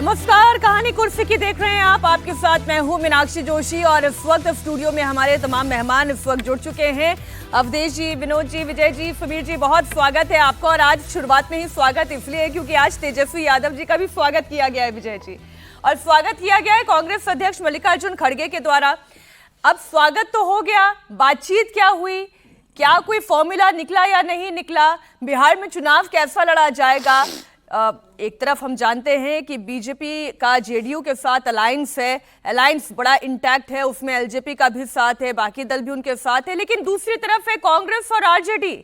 नमस्कार, कहानी कुर्सी की देख रहे हैं आप। आपके साथ मैं हूं मीनाक्षी जोशी और इस वक्त स्टूडियो में हमारे तमाम मेहमान इस वक्त जुड़ चुके हैं। अवधेश जी, विनोद जी, विजय जी, फमीर जी, बहुत स्वागत है आपका। और आज शुरुआत में ही स्वागत इसलिए क्योंकि आज तेजस्वी यादव जी का भी स्वागत किया गया है, विजय जी, और स्वागत किया गया है कांग्रेस अध्यक्ष मल्लिकार्जुन खड़गे के द्वारा। अब स्वागत तो हो गया, बातचीत क्या हुई, क्या कोई फॉर्मूला निकला या नहीं निकला, बिहार में चुनाव कैसा लड़ा जाएगा। एक तरफ हम जानते हैं कि बीजेपी का जेडीयू के साथ अलायंस है, अलायंस बड़ा इंटैक्ट है, उसमें एलजेपी का भी साथ है, बाकी दल भी उनके साथ है। लेकिन दूसरी तरफ है कांग्रेस और आरजेडी,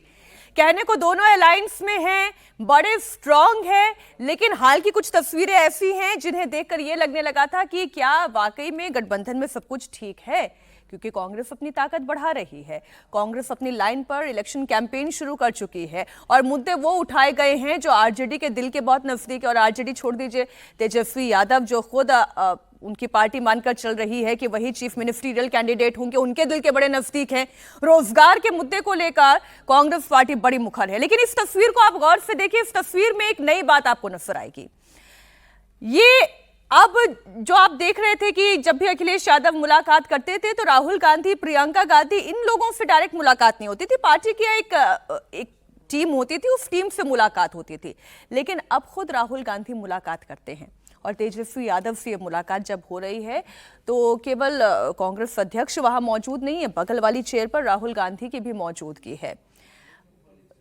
कहने को दोनों अलायंस में हैं, बड़े स्ट्रांग है, लेकिन हाल की कुछ तस्वीरें ऐसी हैं जिन्हें देखकर यह लगने लगा था कि क्या वाकई में गठबंधन में सब कुछ ठीक है, क्योंकि कांग्रेस अपनी ताकत बढ़ा रही है। कांग्रेस अपनी लाइन पर इलेक्शन कैंपेन शुरू कर चुकी है और मुद्दे वो उठाए गए हैं जो आरजेडी के दिल के बहुत नजदीक है। और आरजेडी छोड़ दीजिए, तेजस्वी यादव जो खुद उनकी पार्टी मानकर चल रही है कि वही चीफ मिनिस्ट्रियल कैंडिडेट होंगे, उनके दिल के बड़े नजदीक हैं। रोजगार के मुद्दे को लेकर कांग्रेस पार्टी बड़ी मुखर है। लेकिन इस तस्वीर को आप गौर से देखिए, इस तस्वीर में एक नई बात आपको नजर आएगी। ये अब जो आप देख रहे थे कि जब भी अखिलेश यादव मुलाकात करते थे तो राहुल गांधी, प्रियंका गांधी, इन लोगों से डायरेक्ट मुलाकात नहीं होती थी। पार्टी की एक टीम होती थी, उस टीम से मुलाकात होती थी। लेकिन अब खुद राहुल गांधी मुलाकात करते हैं और तेजस्वी यादव से मुलाकात जब हो रही है तो केवल कांग्रेस अध्यक्ष वहां मौजूद नहीं है, बगल वाली चेयर पर राहुल गांधी की भी मौजूदगी है।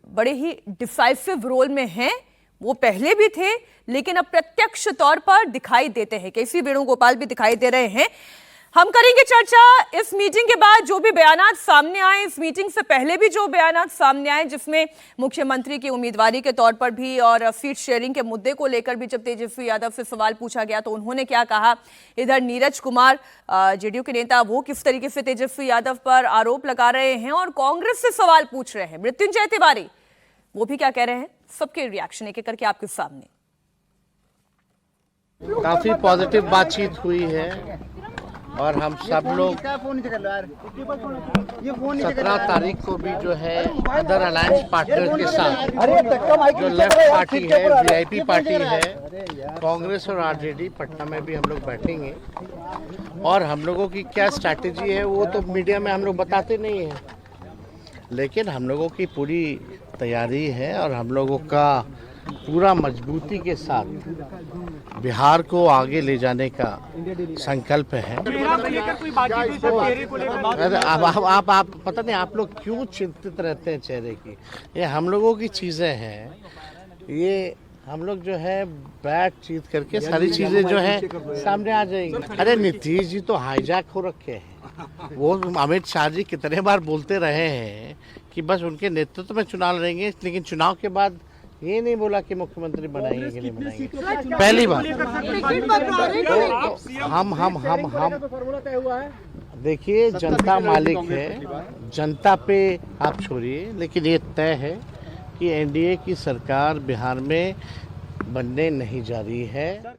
बड़े ही डिसाइसिव रोल में हैं, वो पहले भी थे लेकिन अब प्रत्यक्ष तौर पर दिखाई देते हैं। केसी वेणुगोपाल भी दिखाई दे रहे हैं। हम करेंगे चर्चा इस मीटिंग के बाद, जो भी बयानात सामने आए, इस मीटिंग से पहले भी जो बयानात सामने आए, जिसमें मुख्यमंत्री की उम्मीदवारी के तौर पर भी और सीट शेयरिंग के मुद्दे को लेकर भी जब तेजस्वी यादव से सवाल पूछा गया तो उन्होंने क्या कहा। इधर नीरज कुमार जेडीयू के नेता, वो किस तरीके से तेजस्वी यादव पर आरोप लगा रहे हैं और कांग्रेस से सवाल पूछ रहे हैं। मृत्युंजय तिवारी वो भी क्या कह रहे हैं, सबके रिएक्शन एक एक करके आपके सामने। काफी पॉजिटिव बातचीत हुई है और हम सब लोग 17 तारीख को भी जो है अदर अलायंस पार्टनर के साथ, जो लेफ्ट पार्टी है, वीआईपी पार्टी है, कांग्रेस और आरजेडी, पटना में भी हम लोग बैठेंगे। और हम लोगों की क्या स्ट्रैटेजी है वो तो मीडिया में हम लोग बताते नहीं हैं, लेकिन हम लोगों की पूरी तैयारी है और हम लोगों का पूरा मजबूती के साथ बिहार को आगे ले जाने का संकल्प है। आप पता नहीं आप लोग क्यों चिंतित रहते हैं चेहरे की, ये हम लोगों की चीज़ें हैं। ये हम लोग जो है बातचीत करके सारी चीज़ें जो है सामने आ जाएंगी। अरे नीतीश जी तो हाईजैक हो रखे हैं। वो अमित शाह जी कितने बार बोलते रहे हैं कि बस उनके नेतृत्व में चुनाव लड़ेंगे, लेकिन चुनाव के बाद ये नहीं बोला कि मुख्यमंत्री बनाएंगे कि नहीं बनाएंगे। पहली बार तो हम देखिए, जनता मालिक है, जनता पे आप छोड़िए, लेकिन ये तय है कि एनडीए की सरकार बिहार में बनने नहीं जा रही है।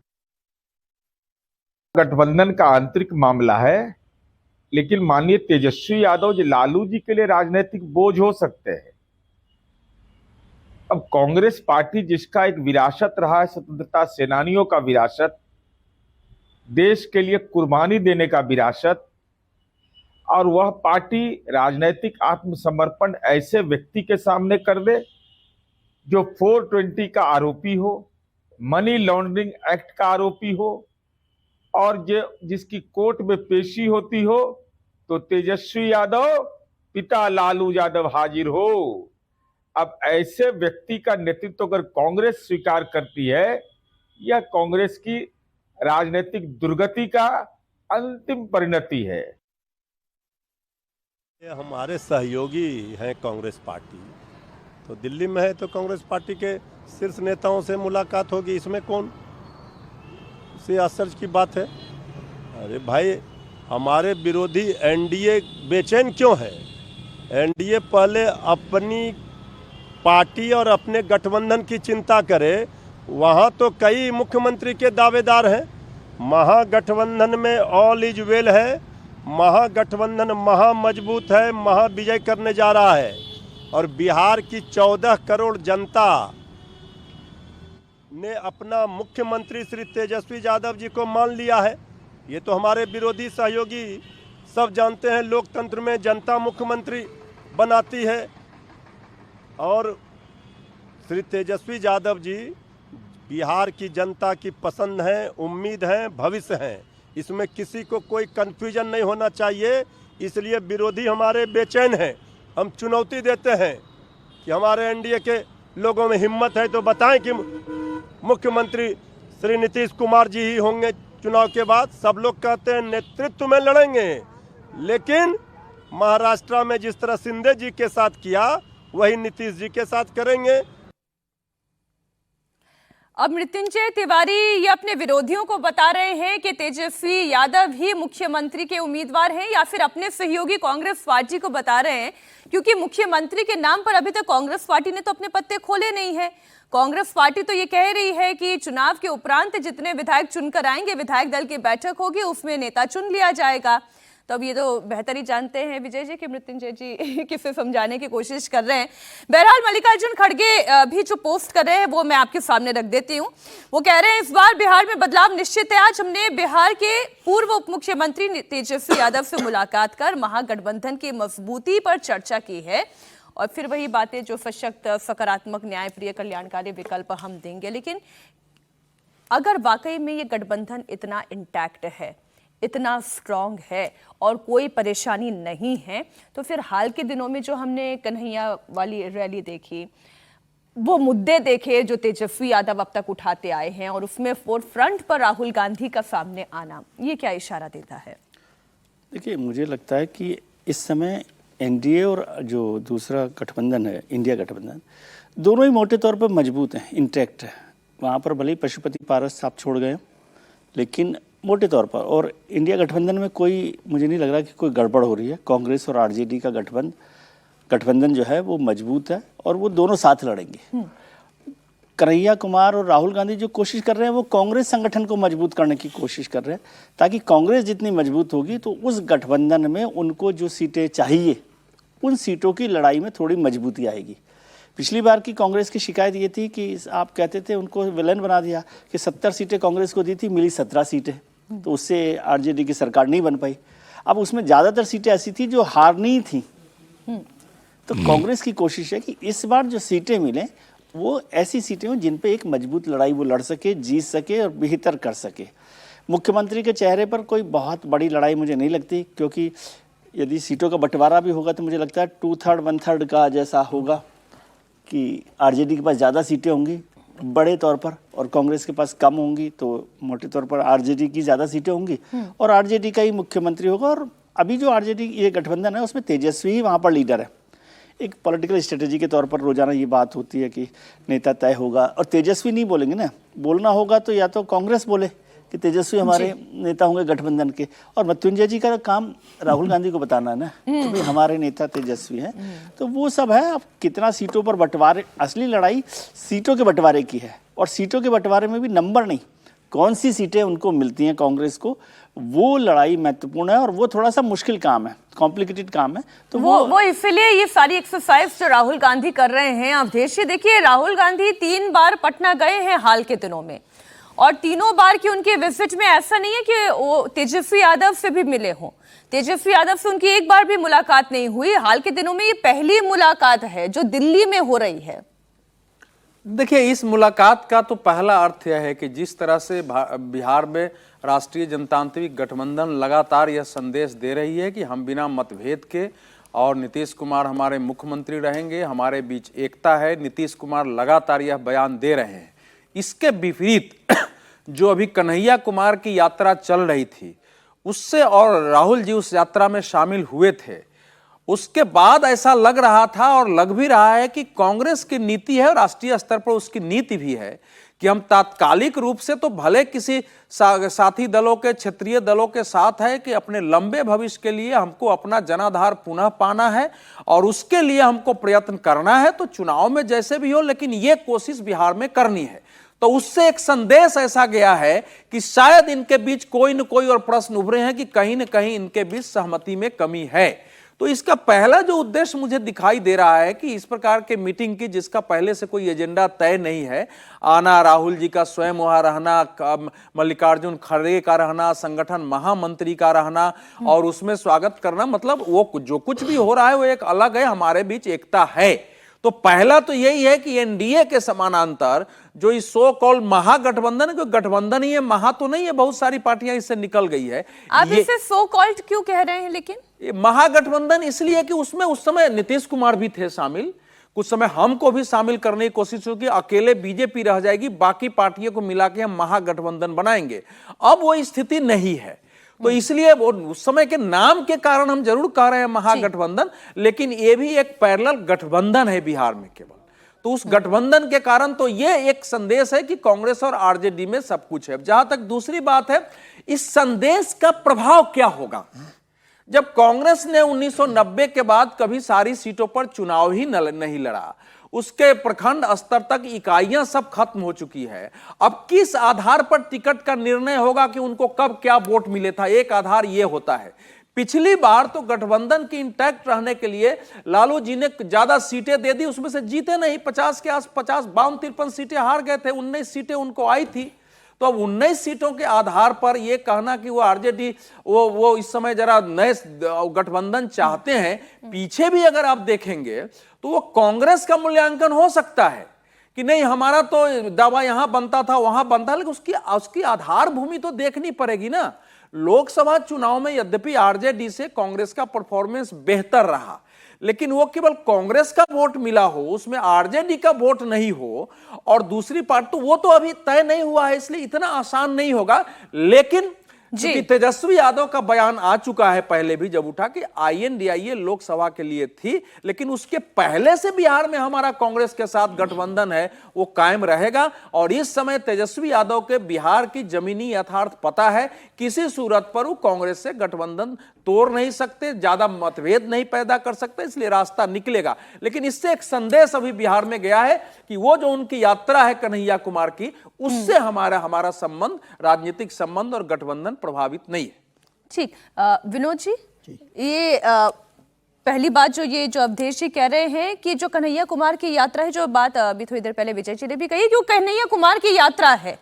गठबंधन का आंतरिक मामला है, लेकिन माननीय तेजस्वी यादव जी लालू जी के लिए राजनीतिक बोझ हो सकते हैं। अब कांग्रेस पार्टी जिसका एक विरासत रहा है, स्वतंत्रता सेनानियों का विरासत, देश के लिए कुर्बानी देने का विरासत, और वह पार्टी राजनीतिक आत्मसमर्पण ऐसे व्यक्ति के सामने कर दे जो 420 का आरोपी हो, मनी लॉन्ड्रिंग एक्ट का आरोपी हो, और जिसकी कोर्ट में पेशी होती हो तो तेजस्वी यादव पिता लालू यादव हाजिर हो। अब ऐसे व्यक्ति का नेतृत्व अगर कांग्रेस स्वीकार करती है, यह कांग्रेस की राजनीतिक दुर्गति का अंतिम परिणति है। हमारे सहयोगी हैं कांग्रेस पार्टी, तो दिल्ली में है तो कांग्रेस पार्टी के शीर्ष नेताओं से मुलाकात होगी, इसमें कौन से आश्चर्य की बात है। अरे भाई, हमारे विरोधी एनडीए बेचैन क्यों है? एनडीए पहले अपनी पार्टी और अपने गठबंधन की चिंता करे। वहाँ तो कई मुख्यमंत्री के दावेदार हैं। महागठबंधन में ऑल इज वेल है, महागठबंधन महा मजबूत है, महा विजय करने जा रहा है। और बिहार की 14 करोड़ जनता ने अपना मुख्यमंत्री श्री तेजस्वी यादव जी को मान लिया है। ये तो हमारे विरोधी सहयोगी सब जानते हैं, लोकतंत्र में जनता मुख्यमंत्री बनाती है और श्री तेजस्वी यादव जी बिहार की जनता की पसंद है, उम्मीद है, भविष्य है। इसमें किसी को कोई कन्फ्यूजन नहीं होना चाहिए। इसलिए विरोधी हमारे बेचैन हैं। हम चुनौती देते हैं कि हमारे एनडीए के लोगों में हिम्मत है तो बताएं कि मुख्यमंत्री श्री नीतीश कुमार जी ही होंगे चुनाव के बाद। सब लोग कहते हैं नेतृत्व में लड़ेंगे, लेकिन महाराष्ट्र में जिस तरह शिंदे जी के साथ किया वही नीतीश जी के साथ करेंगे। अब मृत्युंजय तिवारी ये अपने विरोधियों को बता रहे हैं कि तेजस्वी यादव ही मुख्यमंत्री के उम्मीदवार हैं, या फिर अपने सहयोगी कांग्रेस पार्टी को बता रहे हैं, क्योंकि मुख्यमंत्री के नाम पर अभी तक कांग्रेस पार्टी ने तो अपने पत्ते खोले नहीं है। कांग्रेस पार्टी तो ये कह रही है कि चुनाव के उपरांत जितने विधायक चुनकर आएंगे, विधायक दल की बैठक होगी, उसमें नेता चुन लिया जाएगा। तो अब ये तो बेहतर ही जानते हैं विजय जी कि मृत्युंजय जी किसे समझाने की कोशिश कर रहे हैं। बहरहाल मल्लिकार्जुन खड़गे भी जो पोस्ट कर रहे हैं वो मैं आपके सामने रख देती हूँ। वो कह रहे हैं इस बार बिहार में बदलाव निश्चित है। आज हमने बिहार के पूर्व उप मुख्यमंत्री तेजस्वी यादव से मुलाकात कर महागठबंधन की मजबूती पर चर्चा की है, और फिर वही बातें जो सशक्त, सकारात्मक, न्यायप्रिय, कल्याणकारी विकल्प हम देंगे। लेकिन अगर वाकई में ये गठबंधन इतना इंटैक्ट है, इतना स्ट्रांग है और कोई परेशानी नहीं है, तो फिर हाल के दिनों में जो हमने कन्हैया वाली रैली देखी, वो मुद्दे देखे जो तेजस्वी यादव अब तक उठाते आए हैं, और उसमें फोर्थ फ्रंट पर राहुल गांधी का सामने आना, ये क्या इशारा देता है? देखिए, मुझे लगता है कि इस समय एनडीए और जो दूसरा गठबंधन है, इंडिया गठबंधन, दोनों ही मोटे तौर पर मजबूत हैं, इंटैक्ट है। वहाँ पर भले ही पशुपति पारस साहब छोड़ गए, लेकिन मोटे तौर पर, और इंडिया गठबंधन में कोई, मुझे नहीं लग रहा कि कोई गड़बड़ हो रही है। कांग्रेस और आरजेडी का गठबंधन जो है वो मजबूत है और वो दोनों साथ लड़ेंगे। कन्हैया कुमार और राहुल गांधी जो कोशिश कर रहे हैं वो कांग्रेस संगठन को मजबूत करने की कोशिश कर रहे हैं, ताकि कांग्रेस जितनी मजबूत होगी तो उस गठबंधन में उनको जो सीटें चाहिए उन सीटों की लड़ाई में थोड़ी मजबूती आएगी। पिछली बार की कांग्रेस की शिकायत ये थी कि आप कहते थे उनको विलन बना दिया कि 70 सीटें कांग्रेस को दी थी, मिली 17 सीटें, तो उससे आरजेडी की सरकार नहीं बन पाई। अब उसमें ज़्यादातर सीटें ऐसी थी जो हारनी थी। तो कांग्रेस की कोशिश है कि इस बार जो सीटें मिलें वो ऐसी सीटें हों जिन पे एक मजबूत लड़ाई वो लड़ सके, जीत सके और बेहतर कर सके। मुख्यमंत्री के चेहरे पर कोई बहुत बड़ी लड़ाई मुझे नहीं लगती, क्योंकि यदि सीटों का बंटवारा भी होगा तो मुझे लगता है 2/3 1/3 का जैसा होगा, कि आरजेडी के पास ज़्यादा सीटें होंगी बड़े तौर पर और कांग्रेस के पास कम होंगी, तो मोटे तौर पर आरजेडी की ज़्यादा सीटें होंगी और आरजेडी का ही मुख्यमंत्री होगा। और अभी जो आरजेडी ये गठबंधन है उसमें तेजस्वी ही वहाँ पर लीडर है। एक पॉलिटिकल स्ट्रेटजी के तौर पर रोजाना ये बात होती है कि नेता तय होगा, और तेजस्वी नहीं बोलेंगे ना, बोलना होगा तो या तो कांग्रेस बोले कि तेजस्वी हमारे नेता होंगे गठबंधन के, और मृत्युंजय जी का काम राहुल गांधी को बताना है ना कि भाई हमारे नेता तेजस्वी हैं। तो वो सब है। अब कितना सीटों पर बंटवारे, असली लड़ाई सीटों के बंटवारे की है, और सीटों के बंटवारे में भी नंबर नहीं, कौन सी सीटें उनको मिलती हैं कांग्रेस को, वो लड़ाई महत्वपूर्ण है और वो थोड़ा सा मुश्किल काम है, कॉम्प्लिकेटेड काम है। तो वो इसलिए ये सारी एक्सरसाइज जो राहुल गांधी कर रहे हैं। अवधेश जी देखिए, राहुल गांधी 3 बार पटना गए हैं हाल के दिनों में, और तीनों बार की उनके विजिट में ऐसा नहीं है कि वो तेजस्वी यादव से भी मिले हों। तेजस्वी यादव से उनकी एक बार भी मुलाकात नहीं हुई। हाल के दिनों में ये पहली मुलाकात है जो दिल्ली में हो रही है। देखिए, इस मुलाकात का तो पहला अर्थ यह है कि जिस तरह से बिहार में राष्ट्रीय जनतांत्रिक गठबंधन लगातार यह संदेश दे रही है कि हम बिना मतभेद के, और नीतीश कुमार हमारे मुख्यमंत्री रहेंगे, हमारे बीच एकता है, नीतीश कुमार लगातार यह बयान दे रहे हैं। इसके विपरीत जो अभी कन्हैया कुमार की यात्रा चल रही थी उससे, और राहुल जी उस यात्रा में शामिल हुए थे, उसके बाद ऐसा लग रहा था और लग भी रहा है कि कांग्रेस की नीति है और राष्ट्रीय स्तर पर उसकी नीति भी है कि हम तात्कालिक रूप से तो भले किसी साथी दलों के, क्षेत्रीय दलों के साथ है कि अपने लंबे भविष्य के लिए हमको अपना जनाधार पुनः पाना है और उसके लिए हमको प्रयत्न करना है, तो चुनाव में जैसे भी हो, लेकिन ये कोशिश बिहार में करनी है। तो उससे एक संदेश ऐसा गया है कि शायद इनके बीच कोई न कोई और प्रश्न उभरे हैं कि कहीं न कहीं इनके बीच सहमति में कमी है। तो इसका पहला जो उद्देश्य मुझे दिखाई दे रहा है कि इस प्रकार के मीटिंग की जिसका पहले से कोई एजेंडा तय नहीं है, आना, राहुल जी का स्वयं वहां रहना, मल्लिकार्जुन खड़गे का रहना, संगठन महामंत्री का रहना और उसमें स्वागत करना, मतलब वो जो कुछ भी हो रहा है वो एक अलग है, हमारे बीच एकता है। तो पहला तो यही है कि एनडीए के समानांतर जो इस सो कॉल्ड महागठबंधन है, गठबंधन ही है, महा तो नहीं है, बहुत सारी पार्टियां इससे निकल गई है। आप इसे सो कॉल्ड क्यों कह रहे हैं? लेकिन ये महागठबंधन इसलिए कि उसमें उस समय नीतीश कुमार भी थे शामिल, कुछ समय हमको भी शामिल करने की कोशिश होगी, अकेले बीजेपी रह जाएगी, बाकी पार्टियों को मिला के हम महागठबंधन बनाएंगे। अब वो स्थिति नहीं है, तो इसलिए वो उस समय के नाम के कारण हम जरूर कह रहे हैं महागठबंधन, लेकिन ये भी एक पैरेलल गठबंधन है बिहार में केवल। तो उस गठबंधन के कारण तो ये एक संदेश है कि कांग्रेस और आरजेडी में सब कुछ है। जहां तक दूसरी बात है, इस संदेश का प्रभाव क्या होगा? जब कांग्रेस ने 1990 के बाद कभी सारी सीटों पर चुनाव ही नहीं लड़ा, उसके प्रखंड स्तर तक इकाइयां सब खत्म हो चुकी है, अब किस आधार पर टिकट का निर्णय होगा कि उनको कब क्या वोट मिले था? एक आधार ये होता है। पिछली बार तो गठबंधन की इंटैक्ट रहने के लिए लालू जी ने ज्यादा सीटें दे दी, उसमें से जीते नहीं, 50 के आस 50 52-53 सीटें हार गए थे, 19 सीटें उनको आई थी। तो अब 19 सीटों के आधार पर यह कहना कि वो आरजेडी वो इस समय जरा नए गठबंधन चाहते हैं, पीछे भी अगर आप देखेंगे तो वो कांग्रेस का मूल्यांकन हो सकता है कि नहीं, हमारा तो दावा यहां बनता था वहां बनता, लेकिन उसकी आधार भूमि तो देखनी पड़ेगी ना। लोकसभा चुनाव में यद्यपि आरजेडी से कांग्रेस का परफॉर्मेंस बेहतर रहा, लेकिन वो केवल कांग्रेस का वोट मिला हो, उसमें आरजेडी का वोट नहीं हो, और दूसरी पार्टी तो वो तो अभी तय नहीं हुआ है, इसलिए इतना आसान नहीं होगा। लेकिन क्योंकि तेजस्वी यादव का बयान आ चुका है पहले भी जब उठा कि आईएनडीआईए लोकसभा के लिए थी, लेकिन उसके पहले से बिहार में हमारा कांग्रेस के साथ गठबंधन है वो कायम रहेगा। और इस समय तेजस्वी यादव के बिहार की जमीनी यथार्थ पता है, किसी सूरत पर वो कांग्रेस से गठबंधन तोड़ नहीं सकते, ज्यादा मतभेद नहीं पैदा कर सकते, इसलिए रास्ता निकलेगा। लेकिन इससे एक संदेश अभी बिहार में गया है कि वो जो उनकी यात्रा है कन्हैया कुमार की, उससे हमारा संबंध, राजनीतिक संबंध और गठबंधन प्रभावित नहीं है। ठीक, विनोद जी, ये पहली बात जो अवधेश जी कह रहे हैं कि जो कन्हैया कुमार की यात्रा है, जो बात अभी थोड़ी देर पहले विजय जी ने भी कही कि वो कन्हैया कुमार की यात्रा है,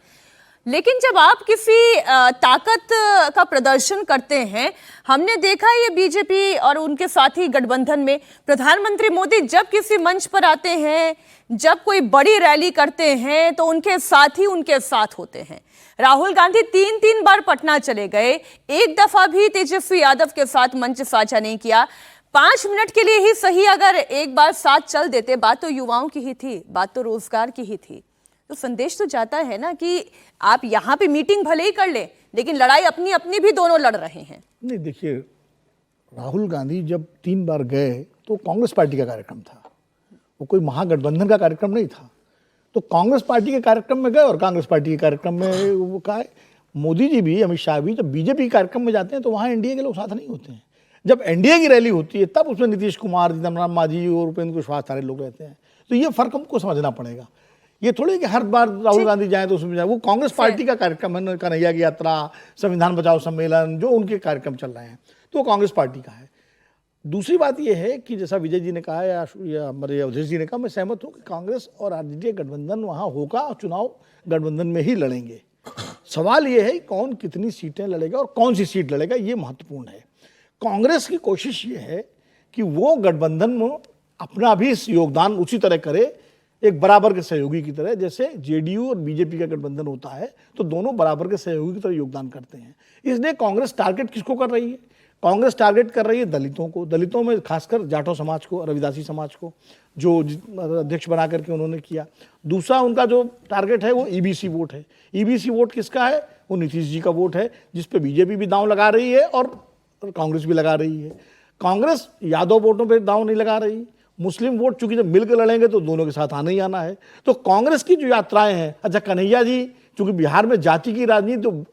लेकिन जब आप किसी ताकत का प्रदर्शन करते हैं, हमने देखा ये बीजेपी और उनके साथी गठबंधन में प्रधानमंत्री मोदी जब किसी मंच पर आते हैं, जब कोई बड़ी रैली करते हैं, तो उनके साथी उनके साथ होते हैं। राहुल गांधी 3 बार पटना चले गए, एक दफा भी तेजस्वी यादव के साथ मंच साझा नहीं किया। 5 मिनट के लिए ही सही, अगर एक बार साथ चल देते, बात तो युवाओं की ही थी, बात तो रोजगार की ही थी। तो संदेश तो जाता है ना कि आप यहाँ पे मीटिंग भले ही कर ले, लेकिन लड़ाई अपनी अपनी भी दोनों लड़ रहे हैं। नहीं, देखिए, राहुल गांधी जब 3 बार गए तो कांग्रेस पार्टी का कार्यक्रम था, वो कोई महागठबंधन का कार्यक्रम नहीं था। तो कांग्रेस पार्टी के कार्यक्रम में गए और कांग्रेस पार्टी के कार्यक्रम में वो कहा, मोदी जी भी, अमित शाह भी जब बीजेपी के कार्यक्रम में जाते हैं तो वहाँ एनडीए के लोग साथ नहीं होते हैं। जब एनडीए की रैली होती है तब उसमें नीतीश कुमार, जीतन मांझी और उपेंद्र कुशवाहा सारे लोग रहते हैं। तो ये फर्क हमको समझना पड़ेगा। ये थोड़ी कि हर बार राहुल गांधी जाए तो उसमें जाए, वो कांग्रेस पार्टी का कार्यक्रम है, कन्हैया की यात्रा, संविधान बचाओ सम्मेलन, जो उनके कार्यक्रम चल रहे हैं, तो वो कांग्रेस पार्टी का है। दूसरी बात ये है कि जैसा विजय जी ने कहा या हमारे अवधेश जी ने कहा, मैं सहमत हूँ कि कांग्रेस और आरजेडी गठबंधन वहाँ होगा और चुनाव गठबंधन में ही लड़ेंगे। सवाल ये है कौन कितनी सीटें लड़ेगा और कौन सी सीट लड़ेगा, ये महत्वपूर्ण है। कांग्रेस की कोशिश ये है कि वो गठबंधन में अपना भी योगदान उसी तरह करे, एक बराबर के सहयोगी की तरह, जैसे जेडीयू और बीजेपी का गठबंधन होता है तो दोनों बराबर के सहयोगी की तरह योगदान करते हैं। इसलिए कांग्रेस टारगेट किसको कर रही है? कांग्रेस टारगेट कर रही है दलितों को, दलितों में खासकर जाटो समाज को, रविदासी समाज को, जो अध्यक्ष बना करके उन्होंने किया। दूसरा उनका जो टारगेट है वो ईबीसी वोट है। ईबीसी वोट किसका है? वो नीतीश जी का वोट है, जिस पे बीजेपी भी दांव लगा रही है और कांग्रेस भी लगा रही है। कांग्रेस यादव वोटों पर दांव नहीं लगा रही, मुस्लिम वोट चूंकि जब मिलकर लड़ेंगे तो दोनों के साथ आना ही आना है। तो कांग्रेस की जो यात्राएं हैं, अच्छा कन्हैया जी, चूंकि बिहार में जाति की राजनीति तो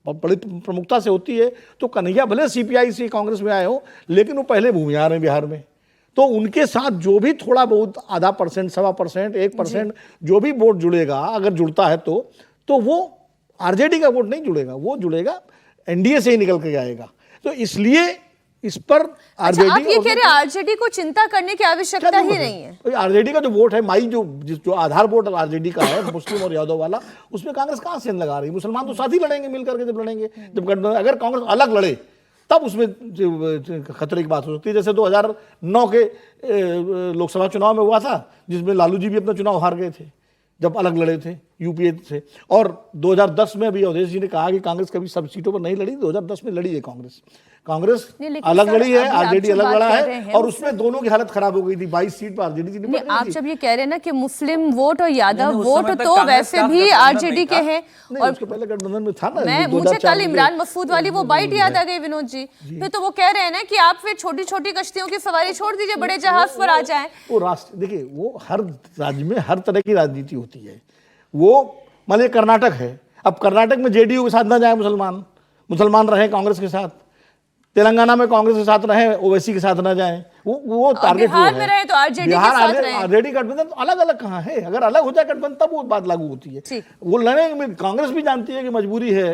बड़ी प्रमुखता से होती है, तो कन्हैया भले सीपीआई से कांग्रेस में आए हो, लेकिन वो पहले भूमिहार हैं बिहार में, तो उनके साथ जो भी थोड़ा बहुत आधा %, 1.25%, 1% जो भी वोट जुड़ेगा, अगर जुड़ता है तो वो आरजेडी का वोट नहीं जुड़ेगा, वो जुड़ेगा एनडीए से ही निकल के आएगा। तो इसलिए इस पर अच्छा, आरजेडी आप ये कह रहे हैं आरजेडी को चिंता करने की आवश्यकता ही नहीं है। आरजेडी का जो वोट है, माई जो आधार वोट आरजेडी का है, मुस्लिम और यादव वाला, उसमें कांग्रेस कहां से लगा रही है? मुसलमान तो साथ ही लड़ेंगे मिलकर के, जब लड़ेंगे, जब अगर कांग्रेस अलग लड़े तब उसमें खतरे की बात हो सकती है। जैसे 2009 के लोकसभा चुनाव में हुआ था, जिसमें लालू जी भी अपना चुनाव हार गए थे जब अलग लड़े थे यूपीए से। और 2010 में अभी अवधेश जी ने कहा कि कांग्रेस कभी सब सीटों पर नहीं लड़ी, 2010 में लड़ी है कांग्रेस अलग लड़ी है, आरजेडी अलग लड़ा है, और उसमें दोनों की हालत खराब हो गई थी। 22 सीट पर आरजेडी जीती। आप जब ये कह रहे हैं ना कि मुस्लिम वोट और यादव वोट तो वैसे भी आरजेडी के हैं, और उसके पहले गठबंधन में था ना। मुझे कल इमरान मसूद वाली वो बाइट याद आ गई विनोद जी। फिर तो वो कह रहे हैं ना कि आप फिर छोटी छोटी कश्तियों की सवारी छोड़ दीजिए, बड़े जहाज पर आ जाएं। वो राष्ट्र, देखिए, वो हर राज्य में हर तरह की राजनीति होती है। वो मान लीजिए कर्नाटक है, अब कर्नाटक में जेडीयू के साथ ना जाए मुसलमान रहे कांग्रेस के साथ, तेलंगाना में कांग्रेस के साथ रहे, ओवैसी के साथ ना जाए, वो टारगेट बिहार में रहे तो आरजेडी के साथ रहे। आरजेडी गठबंधन तो अलग अलग कहाँ है? अगर अलग हो जाए गठबंधन तब वो बात लागू होती है। वो लड़ेंगे, कांग्रेस भी जानती है कि मजबूरी है,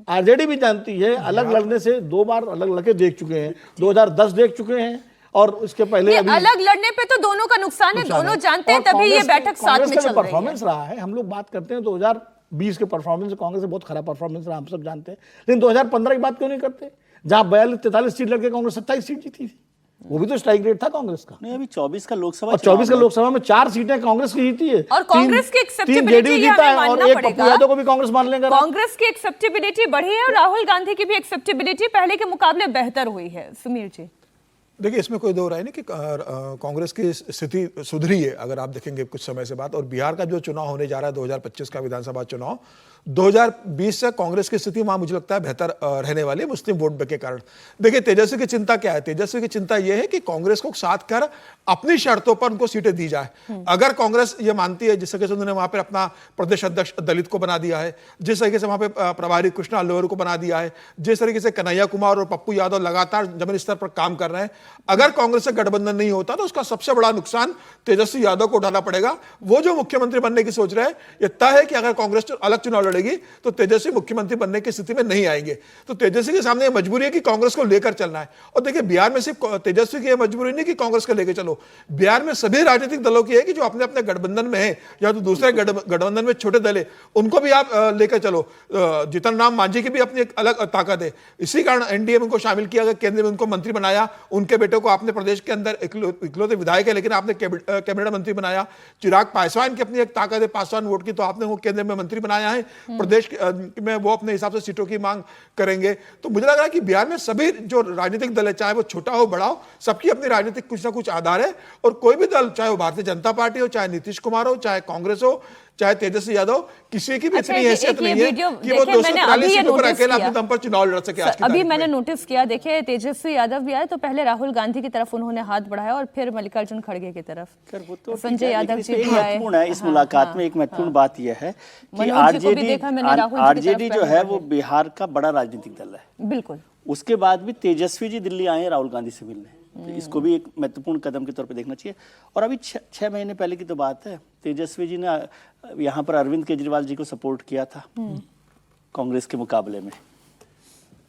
आरजेडी भी जानती है। अलग लड़ने से 2 बार अलग लड़के देख चुके हैं, 2010 देख चुके हैं, और उसके पहले अभी अलग लड़ने पे तो दोनों का नुकसान है, दोनों जानते हैं, तभी ये बैठक साथ में चल रही है। परफॉर्मेंस रहा है, हम लोग बात करते हैं 2020 के परफॉर्मेंस, कांग्रेस से बहुत खराब परफॉर्मेंस रहा, हम सब जानते हैं। लेकिन 2015 की बात क्यों नहीं करते, जहां 42-43 सीट लड़के कांग्रेस 27 सीट जीती थी? वो भी तो स्ट्राइक रेट था कांग्रेस का। नहीं, अभी 24 का लोकसभा, और 24 का लोकसभा में 4 सीटें कांग्रेस की जीती है, और कांग्रेस की एक्सेप्टेबिलिटी जेडीयू जीता है, और एक पप्पू यादव को भी कांग्रेस मान लेगा। कांग्रेस की एक्सेप्टेबिलिटी बढ़ी है और राहुल गांधी की भी एक्सेप्टेबिलिटी पहले के मुकाबले बेहतर हुई है। सुमीर जी, देखिए, इसमें कोई दो राय नहीं कि कांग्रेस की स्थिति सुधरी है अगर आप देखेंगे कुछ समय से बाद। और बिहार का जो चुनाव होने जा रहा है 2025 का विधानसभा चुनाव, 2020 से कांग्रेस की स्थिति वहां मुझे लगता है बेहतर रहने वाली है मुस्लिम वोट बैंक के कारण। देखिए, तेजस्वी की चिंता क्या है? तेजस्वी की चिंता यह है कि कांग्रेस को साथ कर अपनी शर्तों पर उनको सीटें दी जाए। अगर कांग्रेस ये मानती है, जिस तरीके से उन्होंने वहां पर अपना प्रदेश अध्यक्ष दलित को बना दिया है, जिस तरीके से वहां पे प्रभारी कृष्णा लोहर को बना दिया है, जिस तरीके से कन्हैया कुमार और पप्पू यादव लगातार जमीनी स्तर पर काम कर रहे हैं, अगर कांग्रेस से गठबंधन नहीं होता तो उसका सबसे बड़ा नुकसान तेजस्वी यादव को उठाना पड़ेगा। वो जो मुख्यमंत्री बनने की सोच रहे हैं, यह तय है कि अगर कांग्रेस अलग चुनाव लड़ेगी तो तेजस्वी मुख्यमंत्री बनने की स्थिति में नहीं आएंगे। तो तेजस्वी के सामने मजबूरी है कि कांग्रेस को लेकर चलना है। और देखिए, बिहार में सिर्फ तेजस्वी की मजबूरी नहीं कि कांग्रेस को लेकर चलो, बिहार में सभी राजनीतिक दलों की है कि जो अपने अपने गठबंधन में है या तो दूसरे गठबंधन में छोटे दल है, उनको भी आप लेकर चलो। जीतन राम मांझी की भी अपनी एक अलग ताकत है, इसी कारण एनडीए में उनको शामिल किया गया, केंद्र में उनको मंत्री बनाया। उनके बेटे को आपने प्रदेश के अंदर इकलौते विधायक है लेकिन आपने कैबिनेट मंत्री बनाया। चिराग पासवान की अपनी एक ताकत है पासवान वोट की, तो आपने वो केंद्र में मंत्री बनाया है। प्रदेश में वो अपने हिसाब से सीटों की मांग करेंगे। तो मुझे लग रहा है कि बिहार में सभी जो राजनीतिक दल है, चाहे वो छोटा हो बड़ा हो, सबकी अपनी राजनीतिक कुछ ना कुछ आधार है। और कोई भी दल, चाहे वो भारतीय जनता पार्टी हो, चाहे नीतीश कुमार हो, चाहे कांग्रेस हो, चाहे तेजस्वी यादव, किसी की भी इतनी हैसियत नहीं है कि वो 243 सीटों पर अकेला अपने दम पर चुनाव लड़ सके। अभी मैंने नोटिस किया, देखिए तेजस्वी यादव भी आए तो पहले राहुल गांधी की तरफ उन्होंने हाथ बढ़ाया और फिर मल्लिकार्जुन खड़गे की तरफ संजय यादव जी भी आए। इस मुलाकात में एक महत्वपूर्ण बात यह है कि आरजेडी जो है वो बिहार का बड़ा राजनीतिक दल है। बिल्कुल। उसके बाद भी तेजस्वी जी दिल्ली आए राहुल गांधी से मिलने, तो इसको भी एक महत्वपूर्ण कदम के तौर पे देखना चाहिए। और अभी 6 महीने पहले की तो बात है, तेजस्वी जी ने यहाँ पर अरविंद केजरीवाल जी को सपोर्ट किया था कांग्रेस के मुकाबले में।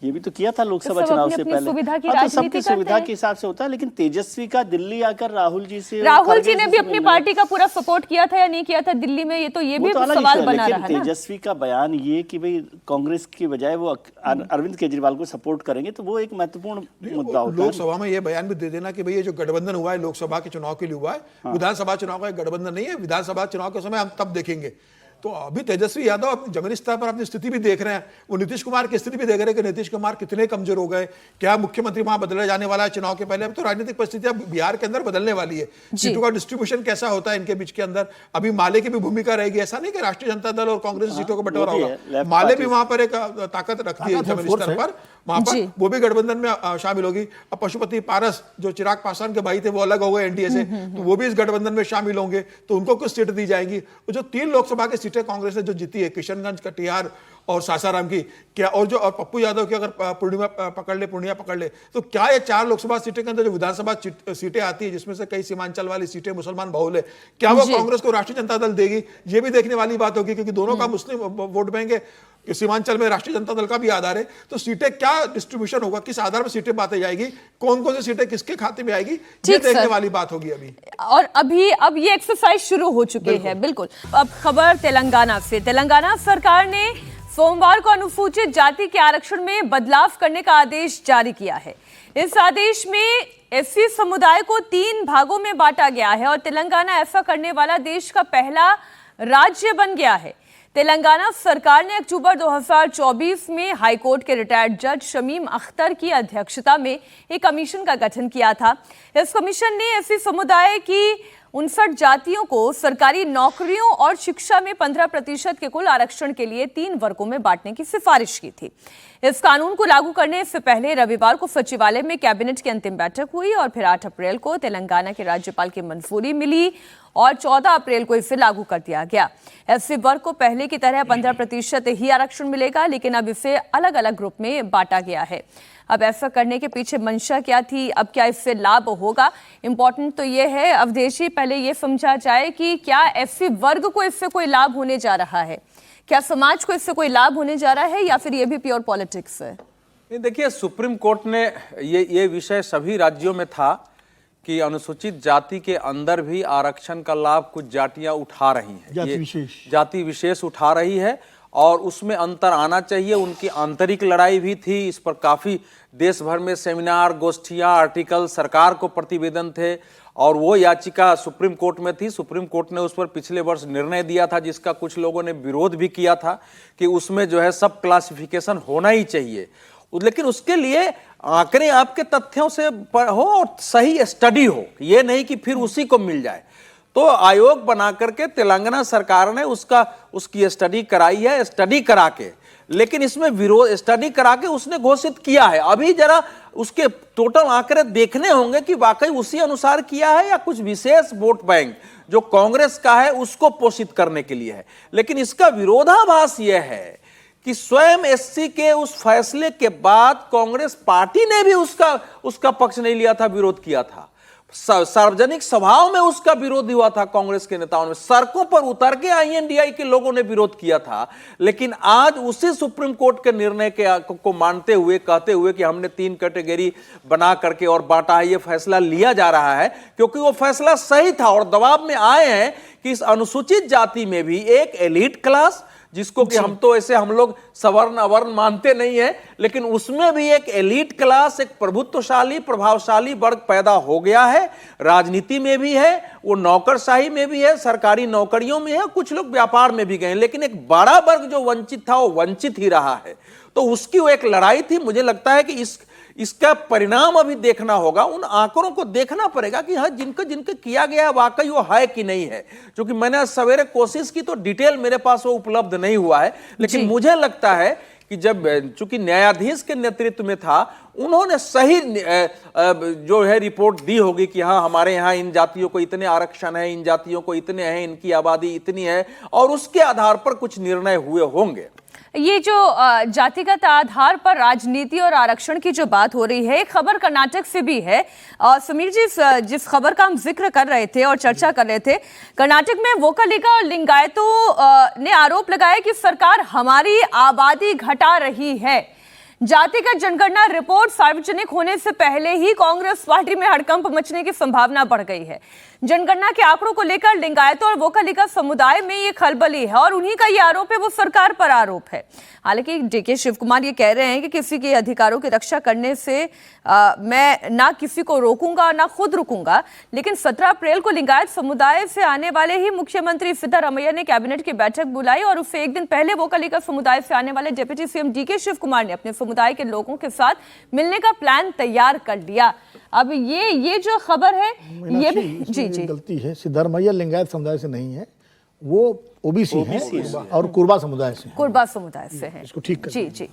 ये भी तो किया था लोकसभा चुनाव से पहले। तो सबकी सुविधा के हिसाब से होता है, लेकिन तेजस्वी का दिल्ली आकर राहुल जी ने भी अपनी पार्टी का पूरा सपोर्ट किया था या नहीं किया था दिल्ली में, ये तो भी सवाल बना रहा है ना। तेजस्वी का बयान ये कि भाई कांग्रेस की बजाय वो अरविंद केजरीवाल को सपोर्ट करेंगे, तो वो एक महत्वपूर्ण मुद्दा होता है। लोकसभा में ये बयान भी दे देना कि भाई ये जो गठबंधन हुआ है लोकसभा के चुनाव के लिए हुआ है, विधानसभा चुनाव का गठबंधन नहीं है। विधानसभा चुनाव के समय हम तब देखेंगे। तो अभी तेजस्वी यादव जमीनी स्तर पर अपनी स्थिति भी देख रहे हैं, वो नीतीश कुमार की स्थिति भी देख रहे हैं कि नीतीश कुमार कितने कमजोर हो गए, क्या मुख्यमंत्री वहां बदला जाने वाला है चुनाव के पहले। अब तो राजनीतिक परिस्थितियां बिहार के अंदर बदलने वाली है, सीटों का डिस्ट्रीब्यूशन कैसा होता है इनके बीच के अंदर। अभी माले की भी भूमिका रहेगी, ऐसा नहीं कि राष्ट्रीय जनता दल और कांग्रेस सीटों का बंटवारा होगा, माले भी वहां पर एक ताकत रखती है जमीनी स्तर पर, वहां पर वो भी गठबंधन में शामिल होगी। अब पशुपति पारस जो चिराग पासवान के भाई थे वो अलग हो गए एनडीए से, तो वो भी इस गठबंधन में शामिल होंगे, तो उनको कुछ सीट दी जाएंगी। जो 3 लोकसभा की सीटें कांग्रेस ने जो जीती है, किशनगंज, कटिहार और सासाराम की, क्या और जो पप्पू यादव की अगर पूर्णिया पकड़ ले, तो क्या ये 4 लोकसभा सीटें के अंदर जो विधानसभा सीटें आती है, जिसमें से कई सीमांचल वाली सीटें मुसलमान बहुल है, क्या वो कांग्रेस को राष्ट्रीय जनता दल देगी? ये भी देखने वाली बात होगी, क्योंकि दोनों का मुस्लिम वोट बैंक है। कि सीमांचल में राष्ट्रीय जनता दल का भी आधार है, तो सीटें क्या डिस्ट्रीब्यूशन होगा, किस आधार पर सीटें बांटी जाएगी, कौन कौन सी सीटें किसके खाते में आएगी, ये देखने वाली बात होगी अभी। और अब ये एक्सरसाइज शुरू हो चुकी है। बिल्कुल। अब खबर तेलंगाना से। तेलंगाना सरकार ने सोमवार को अनुसूचित जाति के आरक्षण में बदलाव करने का आदेश जारी किया है। इस आदेश में एससी समुदाय को 3 भागों में बांटा गया है और तेलंगाना ऐसा करने वाला देश का पहला राज्य बन गया है। तेलंगाना सरकार ने अक्टूबर 2024 में हाईकोर्ट के रिटायर्ड जज शमीम अख्तर की अध्यक्षता में एक कमीशन का गठन किया था। इस कमीशन ने एससी समुदाय की 59 जातियों को सरकारी नौकरियों और शिक्षा में 15% के कुल आरक्षण के लिए 3 वर्गों में बांटने की सिफारिश की थी। इस कानून को लागू करने से पहले रविवार को सचिवालय में कैबिनेट की अंतिम बैठक हुई और फिर 8 अप्रैल को तेलंगाना के राज्यपाल की मंजूरी मिली और 14 अप्रैल को इसे लागू कर दिया गया। एससी वर्ग को पहले की तरह 15% ही आरक्षण मिलेगा, लेकिन अब इसे अलग अलग ग्रुप में बांटा गया है। अब ऐसा करने के पीछे मंशा क्या थी, अब क्या इससे लाभ होगा? इंपॉर्टेंट तो ये है अवधेशी, पहले ये समझा जाए कि क्या एससी वर्ग को इससे कोई लाभ होने जा रहा है, क्या समाज को इससे कोई लाभ होने जा रहा है, या फिर ये भी प्योर पॉलिटिक्स है? नहीं, देखिए, सुप्रीम कोर्ट ने ये विषय सभी राज्यों में था कि अनुसूचित जाति के अंदर भी आरक्षण का लाभ कुछ जातियां उठा रही हैं, जाति विशेष उठा रही है और उसमें अंतर आना चाहिए। उनकी आंतरिक लड़ाई भी थी, इस पर काफी देश भर में सेमिनार, गोष्ठियां, आर्टिकल, सरकार को प्रतिवेदन थे और वो याचिका सुप्रीम कोर्ट में थी। सुप्रीम कोर्ट ने उस पर पिछले वर्ष निर्णय दिया था, जिसका कुछ लोगों ने विरोध भी किया था कि उसमें जो है सब क्लासिफिकेशन होना ही चाहिए, लेकिन उसके लिए आंकड़े आपके तथ्यों से हो और सही स्टडी हो, ये नहीं कि फिर उसी को मिल जाए। तो आयोग बना करके तेलंगाना सरकार ने उसकी स्टडी कराई है, स्टडी करा के, लेकिन इसमें विरोध स्टडी करा के उसने घोषित किया है। अभी जरा उसके टोटल आंकड़े देखने होंगे कि वाकई उसी अनुसार किया है या कुछ विशेष वोट बैंक जो कांग्रेस का है उसको पोषित करने के लिए है। लेकिन इसका विरोधाभास यह है कि स्वयं एससी के उस फैसले के बाद कांग्रेस पार्टी ने भी उसका पक्ष नहीं लिया था, विरोध किया था। सार्वजनिक सभाओं में उसका विरोध हुआ था, कांग्रेस के नेताओं ने सड़कों पर उतर के आईएनडीआई के लोगों ने विरोध किया था। लेकिन आज उसी सुप्रीम कोर्ट के निर्णय को मानते हुए, कहते हुए कि हमने 3 कैटेगरी बना करके और बांटा है, ये फैसला लिया जा रहा है क्योंकि वो फैसला सही था और दबाव में आए हैं कि इस अनुसूचित जाति में भी एक एलीट क्लास, जिसको कि हम तो ऐसे हम लोग सवर्ण अवर्ण मानते नहीं है, लेकिन उसमें भी एक एलीट क्लास, एक प्रभुत्वशाली प्रभावशाली वर्ग पैदा हो गया है। राजनीति में भी है, वो नौकरशाही में भी है, सरकारी नौकरियों में है, कुछ लोग व्यापार में भी गए, लेकिन एक बड़ा वर्ग जो वंचित था वो वंचित ही रहा है। तो उसकी वो एक लड़ाई थी। मुझे लगता है कि इसका परिणाम अभी देखना होगा, उन आंकड़ों को देखना पड़ेगा कि हाँ जिनको किया गया वाकई वो है कि नहीं है। क्योंकि मैंने सवेरे कोशिश की तो डिटेल मेरे पास वो उपलब्ध नहीं हुआ है, लेकिन मुझे लगता है कि जब चूंकि न्यायाधीश के नेतृत्व में था, उन्होंने सही जो है रिपोर्ट दी होगी कि हाँ हमारे यहाँ इन जातियों को इतने आरक्षण है, इन जातियों को इतने हैं, इनकी आबादी इतनी है, और उसके आधार पर कुछ निर्णय हुए होंगे। ये जो जातिगत आधार पर राजनीति और आरक्षण की जो बात हो रही है, एक खबर कर्नाटक से भी है। समीर जी, जिस खबर का हम जिक्र कर रहे थे और चर्चा कर रहे थे, कर्नाटक में वोकलिका और लिंगायतों ने आरोप लगाया कि सरकार हमारी आबादी घटा रही है। जातिगत जनगणना रिपोर्ट सार्वजनिक होने से पहले ही कांग्रेस पार्टी में हड़कंप मचने की संभावना बढ़ गई है। जनगणना के आंकड़ों को लेकर लिंगायतों और वोकलिका समुदाय में ये खलबली है और उन्हीं का ये आरोप है, वो सरकार पर आरोप है। हालांकि डीके शिव कुमार ये कह रहे हैं कि किसी के अधिकारों की रक्षा करने से मैं ना किसी को रोकूंगा ना खुद रुकूंगा, लेकिन 17 अप्रैल को लिंगायत समुदाय से आने वाले ही मुख्यमंत्री सिद्धारमैया ने कैबिनेट की बैठक बुलाई और उससे एक दिन पहले वोकलिका समुदाय से आने वाले deputy CM DK Shivakumar ने अपने समुदाय के लोगों के साथ मिलने का प्लान तैयार कर लिया। अब ये जो खबर है ये भी जी गलती है। सिद्धारमैया लिंगायत समुदाय से नहीं है, वो ओबीसी है और कुर्बा समुदाय से है। इसको ठीक कर जी।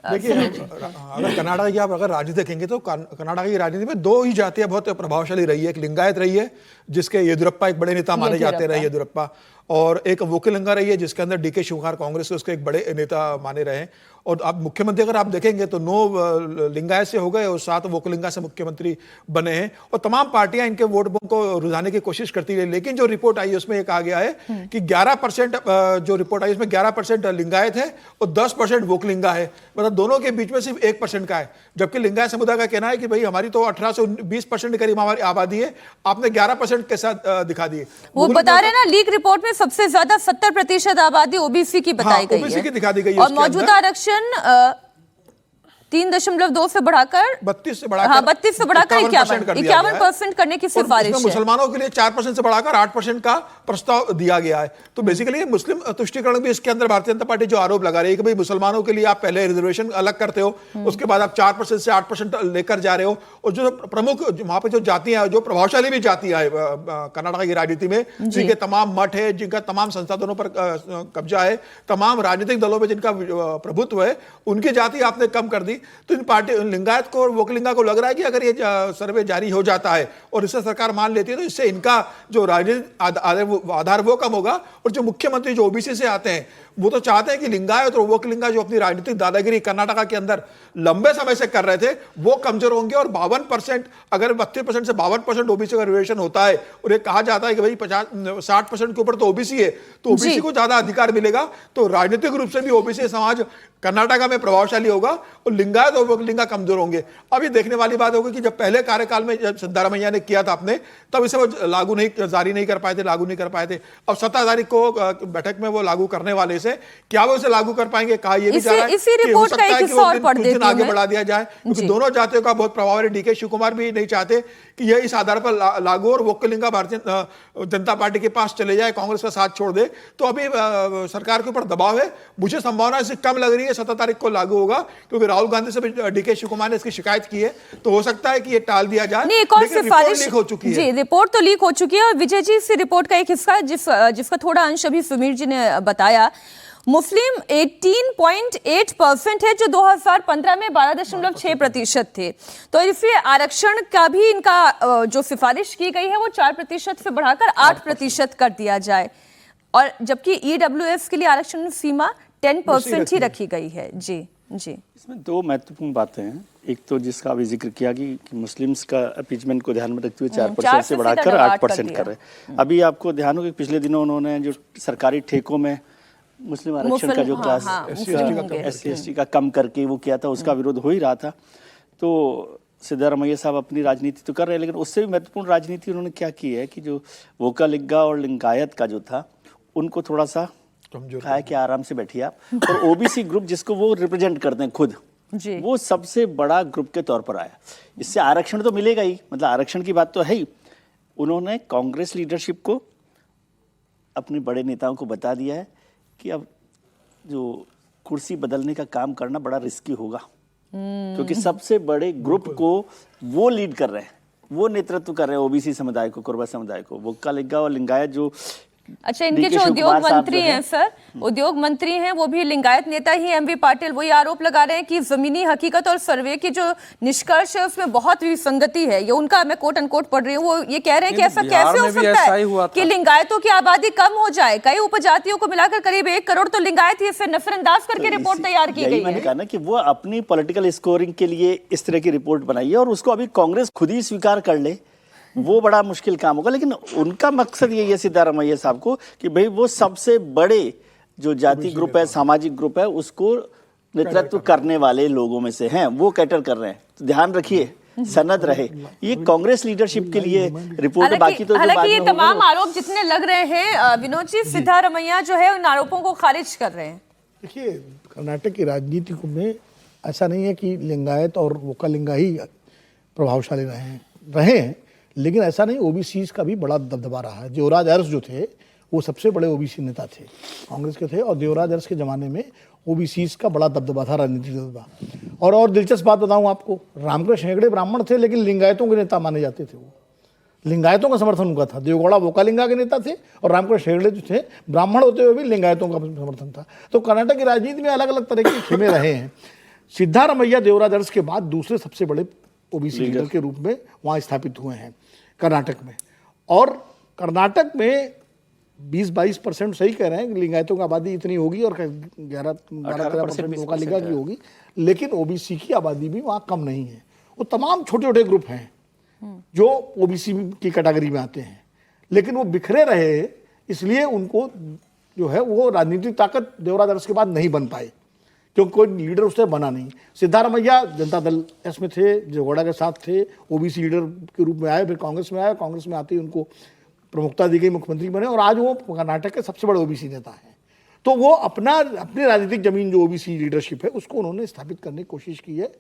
देखिए, अगर कर्नाटक की आप अगर राजनीति देखेंगे तो कर्नाटक की राजनीति में 2 ही जातियां बहुत प्रभावशाली रही है। एक लिंगायत रही है, जिसके येदुरप्पा एक बड़े नेता माने जाते रहे, येदुरप्पा, और एक वोकलिंगा रही है जिसके अंदर डीके शिवकुमार कांग्रेस के उसके एक बड़े नेता माने रहे हैं। और आप मुख्यमंत्री अगर आप देखेंगे तो 9 लिंगायत से हो गए और 7 वोकलिंगा से मुख्यमंत्री बने हैं। और तमाम पार्टियां इनके वोट बैंक को रुझाने की कोशिश करती है, लेकिन जो रिपोर्ट आई है उसमें एक आ गया है कि 11% जो रिपोर्ट आई उसमें 11% लिंगायत है और 10% वोकलिंगा है। मतलब दोनों के बीच में सिर्फ 1% का है, जबकि लिंगायत समुदाय का कहना है कि भाई हमारी तो 18 से 20% के करीब हमारी आबादी है, आपने 11% के साथ दिखा दी। वो बता रहे ना, लीग रिपोर्ट में सबसे ज्यादा 70% आबादी ओबीसी की बताई गई ओबीसी है की दिखा दी गई है और उसके मौजूदा अंदर। आरक्षण 3.2 से बढ़ाकर 32 से बढ़ाकर 32 से बढ़ाकर 51% करने की सिफारिश है। मुसलमानों के लिए 4% से बढ़ाकर 8% का प्रस्ताव दिया गया है। तो बेसिकली मुस्लिम तुष्टिकरण भी इसके अंदर भारतीय जनता पार्टी जो आरोप लगा रही है कि भाई मुसलमानों के लिए आप पहले रिजर्वेशन अलग करते हो, उसके बाद आप 4% से 8% लेकर जा रहे हो। और जो प्रमुख वहां पे जो जातियां, जो प्रभावशाली भी जातियां है कर्नाटक की राजनीति में, जिनके तमाम मठ है, जिनका तमाम संसाधनों पर कब्जा है, तमाम राजनीतिक दलों में जिनका प्रभुत्व है, उनकी जाति आपने कम कर दी। तो इन पार्टी लिंगायत को और वोकलिंगा को लग रहा है कि अगर ये सर्वे जारी हो जाता है और इसे सरकार मान लेती है तो इससे इनका जो राजनीतिक आधार वो कम होगा। और जो मुख्यमंत्री जो ओबीसी से आते हैं वो तो चाहते हैं कि लिंगायत और वोकलिंगा जो अपनी राजनीतिक दादागिरी कर्नाटका के अंदर लंबे समय से कर रहे थे वो कमजोर होंगे। और 52%, अगर 32% से 52% ओबीसी का रिजर्वेशन होता है और ये कहा जाता है कि भाई 60% के ऊपर तो ओबीसी है, तो ओबीसी को ज्यादा अधिकार मिलेगा, तो राजनीतिक रूप से भी ओबीसी समाज कर्नाटका में प्रभावशाली होगा और लिंगायत और वोकलिंगा कमजोर होंगे। अब ये देखने वाली बात होगी कि जब पहले कार्यकाल में जब सिद्धारमैया ने किया था अपने, तब इसे वो जारी नहीं कर पाए थे, लागू नहीं कर पाए थे। अब 17 तारीख को बैठक में वो लागू करने वाले से क्या वो इसे लागू कर पाएंगे, कहा यह भी जा रहा है कि हो सकता है कि वो कुछ दिन आगे बढ़ा दिया जाए, क्योंकि दोनों जातियों का बहुत प्रभाव है। डीके शिवकुमार भी नहीं चाहते कि यह इस आधार पर लागू और वोकलिंगा भारतीय जनता पार्टी के पास चले जाए, कांग्रेस का साथ छोड़ दे। तो अभी सरकार के ऊपर दबाव है। मुझे संभावना इससे कम लग रही है 17 तारीख को लागू होगा, क्योंकि राहुल गांधी से भी डीके शिवकुमार ने इसकी शिकायत की है। तो हो सकता है कि ये टाल दिया जाए। नहीं, एक और सिफारिश लीक हो चुकी है। जी, रिपोर्ट तो लीक हो चुकी है। और विजय जी, इस रिपोर्ट का एक हिस्सा जिसका थोड़ा अंश अभी सुमीर जी ने बताया, मुस्लिम 18.8% है जो 2015 में 12.6% थे। तो इसलिए आरक्षण का भी इनका जो सिफारिश की गई है वो 4% से बढ़ाकर 8% कर दिया जाए। और जबकि ईडब्ल्यूएस के लिए आरक्षण सीमा 10% ही रखी गई है। जी जी, इसमें 2 महत्वपूर्ण बातें हैं। एक तो जिसका अभी जिक्र किया कि मुस्लिम्स का अपीजमेंट को ध्यान में रखते हुए 4% से बढ़ाकर 8% कर रहे हैं। अभी आपको ध्यान हो कि पिछले दिनों उन्होंने जो सरकारी ठेकों में मुस्लिम आरक्षण का जो क्लास SC/ST का कम करके वो किया था, उसका विरोध हो ही रहा था। तो सिद्धारमैया साहब अपनी राजनीति तो कर रहे हैं, लेकिन उससे भी महत्वपूर्ण राजनीति उन्होंने क्या की है कि जो वोकलिंगा और लिंगायत का जो था उनको थोड़ा सा कहा कि आराम से बैठिए आप। और ओबीसी ग्रुप जिसको वो रिप्रेजेंट करते हैं खुद, वो सबसे बड़ा ग्रुप के तौर पर आया। इससे आरक्षण तो मिलेगा ही, मतलब आरक्षण की बात तो है ही। उन्होंने कांग्रेस लीडरशिप को, अपने बड़े नेताओं को बता दिया है कि अब जो कुर्सी बदलने का काम करना बड़ा रिस्की होगा, क्योंकि सबसे बड़े ग्रुप को वो लीड कर रहे हैं, वो नेतृत्व कर रहे हैं ओबीसी समुदाय को, कुर्बा समुदाय को। वोकलिंगा और लिंगायत जो अच्छा, इनके जो उद्योग मंत्री हैं सर, उद्योग मंत्री हैं वो भी लिंगायत नेता ही एमवी पाटिल, वही आरोप लगा रहे हैं कि जमीनी हकीकत और सर्वे की जो निष्कर्ष है उसमें बहुत विसंगति है। ये उनका, मैं कोट अनकोट पढ़ रही हूँ, वो ये कह रहे हैं कि ऐसा कैसे हो सकता है कि लिंगायतों की आबादी कम हो जाए, कई उपजातियों को मिलाकर करीब 1 करोड़, तो लिंगायत ही इसे नजरअंदाज करके रिपोर्ट तैयार की गई है। मैंने कहा ना कि वो अपनी पॉलिटिकल स्कोरिंग के लिए इस तरह की रिपोर्ट बनाई है और उसको अभी कांग्रेस खुद ही स्वीकार कर ले, वो बड़ा मुश्किल काम होगा। लेकिन उनका मकसद यही है सिद्धारमैया साहब को कि भाई वो सबसे बड़े जो जाति ग्रुप है, सामाजिक ग्रुप है, उसको नेतृत्व करने वाले लोगों में से हैं, वो कैटर कर रहे हैं। तो ध्यान रखिए, सनद रहे। ये कांग्रेस लीडरशिप के लिए रिपोर्ट है। बाकी तो हालांकि ये तमाम आरोप जितने लग रहे हैं विनोद जी, सिद्धारमैया जो है उन आरोपों को खारिज कर रहे हैं। देखिए, कर्नाटक की राजनीति में ऐसा नहीं है कि लिंगायत और वोकलिंगा ही प्रभावशाली रहे हैं, लेकिन ऐसा नहीं, ओबीसी का भी बड़ा दबदबा रहा है। देवराज अरस जो थे वो सबसे बड़े ओबीसी नेता थे, कांग्रेस के थे, और देवराज अरस के ज़माने में ओबीसी का बड़ा दबदबा था, राजनीतिक दबदबा। और दिलचस्प बात बताऊं आपको, रामकृष्ण हेगड़े ब्राह्मण थे लेकिन लिंगायतों के नेता माने जाते थे। वो लिंगायतों का समर्थन उनका था। देवगौड़ा वोकलिंगा के नेता थे और रामकृष्ण हेगड़े जो थे ब्राह्मण होते हुए भी लिंगायतों का समर्थन था। तो कर्नाटक की राजनीति में अलग अलग तरह के खेमे रहे हैं। सिद्धारमैया देवराज अरस के बाद दूसरे सबसे बड़े ओबीसी लीडर के रूप में वहाँ स्थापित हुए हैं कर्नाटक में। और कर्नाटक में 20-22% सही कह रहे हैं कि लिंगायतों की आबादी इतनी होगी और 11-12% लिंगा की होगी, लेकिन ओबीसी की आबादी भी वहाँ कम नहीं है। वो तमाम छोटे छोटे ग्रुप हैं जो ओबीसी की कैटेगरी में आते हैं, लेकिन वो बिखरे रहे, इसलिए उनको जो है वो राजनीतिक ताकत देवराज अरस के बाद नहीं बन पाए, क्योंकि कोई लीडर उससे बना नहीं। सिद्धारमैया जनता दल एस में थे, जोगड़ा के साथ थे, ओबीसी लीडर के रूप में आए, फिर कांग्रेस में आए, कांग्रेस में आते ही उनको प्रमुखता दी गई, मुख्यमंत्री बने और आज वो कर्नाटक के सबसे बड़े ओबीसी नेता हैं। तो वो अपनी राजनीतिक जमीन जो ओबीसी लीडरशिप है उसको उन्होंने स्थापित करने की कोशिश की है।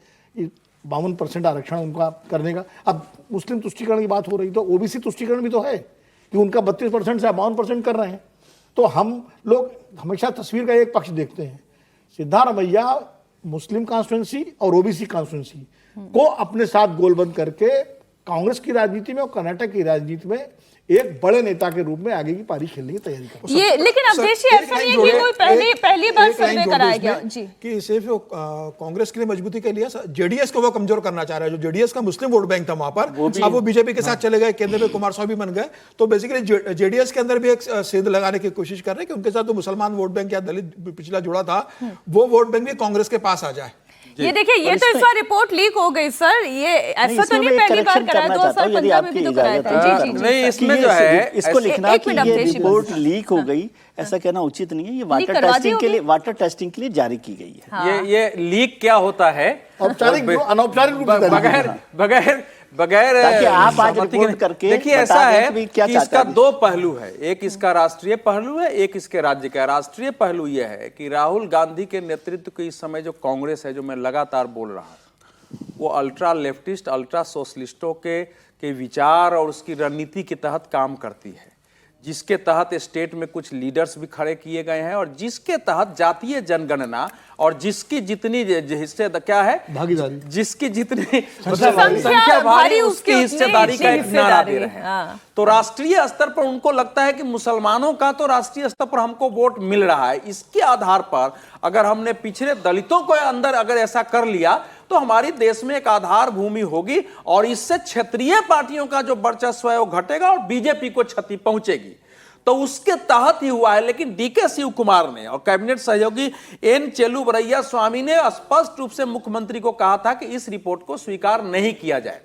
52% आरक्षण उनका करने का। अब मुस्लिम तुष्टीकरण की बात हो रही तो ओबीसी तुष्टीकरण भी तो है कि उनका 32% से 52% कर रहे हैं। तो हम लोग हमेशा तस्वीर का एक पक्ष देखते हैं। सिद्धारमैया मुस्लिम कॉन्स्टिट्यूंसी और ओबीसी कॉन्स्टिट्यूंसी को अपने साथ गोलबंद करके कांग्रेस की राजनीति में और कर्नाटक की राजनीति में एक बड़े नेता के रूप में आगे की पारी खेलने की तैयारी कर रहे हैं। ये लेकिन अवधेश जी ऐसा नहीं है कि कोई पहली बार सर्वे कराया गया जी कि सिर्फ कांग्रेस के लिए मजबूती के लिए जेडीएस को वो कमजोर करना चाह रहा है। जो जेडीएस का मुस्लिम वोट बैंक था वहां पर, अब वो बीजेपी के साथ चले गए, केंद्र में कुमारस्वामी बन गए, तो बेसिकली जेडीएस के अंदर भी एक सेंध लगाने की कोशिश कर रहे हैं कि उनके साथ जो मुसलमान वोट बैंक या दलित पिछला जुड़ा था वो वोट बैंक भी कांग्रेस के पास आ जाए। ये देखिए, ये तो इस बार रिपोर्ट लीक हो गई सर, ये ऐसा तो नहीं पहली बार कराया, 2015 में भी तो कराया था। जी जी नहीं, इसमें जो है इसको लिखना कि ये रिपोर्ट लीक हो गई ऐसा कहना उचित नहीं है। ये वाटर टेस्टिंग के लिए जारी की गई है। ये लीक क्या होता है, औपचारिक अनौपचारिक रूप से बगैर ताकि आप आज रिपोर्ट करके देखिए, ऐसा है कि इसका दो पहलू है। एक इसका राष्ट्रीय पहलू है, एक इसके राज्य का। राष्ट्रीय पहलू यह है कि राहुल गांधी के नेतृत्व की इस समय जो कांग्रेस है, जो मैं लगातार बोल रहा हूं, वो अल्ट्रा लेफ्टिस्ट, अल्ट्रा सोशलिस्टों के विचार और उसकी रणनीति के तहत काम करती है, जिसके तहत स्टेट में कुछ लीडर्स भी खड़े किए गए हैं और जिसके तहत जातीय जनगणना और जिसकी जितनी हिस्से क्या है भागीदारी, जिसकी जितनी संख्या भारी उसकी हिस्सेदारी का एक नारा दे रहे हैं। तो राष्ट्रीय स्तर पर उनको लगता है कि मुसलमानों का तो राष्ट्रीय स्तर पर हमको वोट मिल रहा है, इसके आधार पर अगर हमने पिछड़े दलितों को अंदर अगर ऐसा कर लिया तो हमारी देश में एक आधार भूमि होगी और इससे क्षेत्रीय पार्टियों का जो वर्चस्व है वो घटेगा और बीजेपी को क्षति पहुंचेगी। तो उसके तहत ही हुआ है। लेकिन डीके शिव कुमार ने और कैबिनेट सहयोगी एन चेलुवरैया स्वामी ने स्पष्ट रूप से मुख्यमंत्री को कहा था कि इस रिपोर्ट को स्वीकार नहीं किया जाए।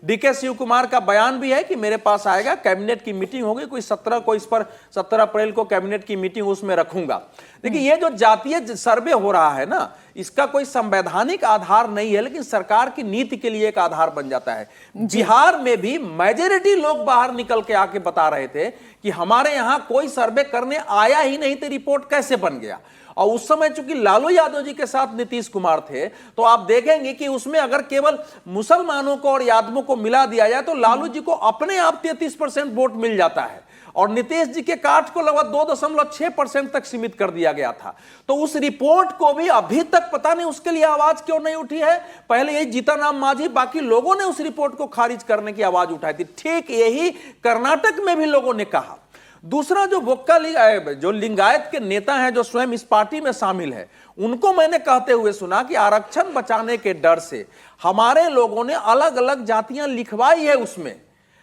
डीके शिव कुमार का बयान भी है कि मेरे पास आएगा, कैबिनेट की मीटिंग होगी, कोई 17 अप्रैल को कैबिनेट की मीटिंग उसमें रखूंगा। देखिए, ये जो जातीय सर्वे हो रहा है ना, इसका कोई संवैधानिक आधार नहीं है, लेकिन सरकार की नीति के लिए एक आधार बन जाता है। बिहार में भी मेजॉरिटी लोग बाहर निकल के आके बता रहे थे कि हमारे यहां कोई सर्वे करने आया ही नहीं, तो रिपोर्ट कैसे बन गया। और उस समय चूंकि लालू यादव जी के साथ नीतीश कुमार थे, तो आप देखेंगे कि उसमें अगर केवल मुसलमानों को और यादवों को मिला दिया जाए तो लालू जी को अपने आप 33% वोट मिल जाता है और नीतीश जी के काट को लगभग 2.6% तक सीमित कर दिया गया था। तो उस रिपोर्ट को भी अभी तक पता नहीं उसके लिए आवाज क्यों नहीं उठी है। पहले यही जीतन राम मांझी, बाकी लोगों ने उस रिपोर्ट को खारिज करने की आवाज उठाई थी। ठीक यही कर्नाटक में भी लोगों ने कहा। दूसरा, जो लिंगायत के नेता हैं जो स्वयं इस पार्टी में शामिल है, उनको मैंने कहते हुए सुना कि आरक्षण बचाने के डर से हमारे लोगों ने अलग अलग जातियां लिखवाई है उसमें,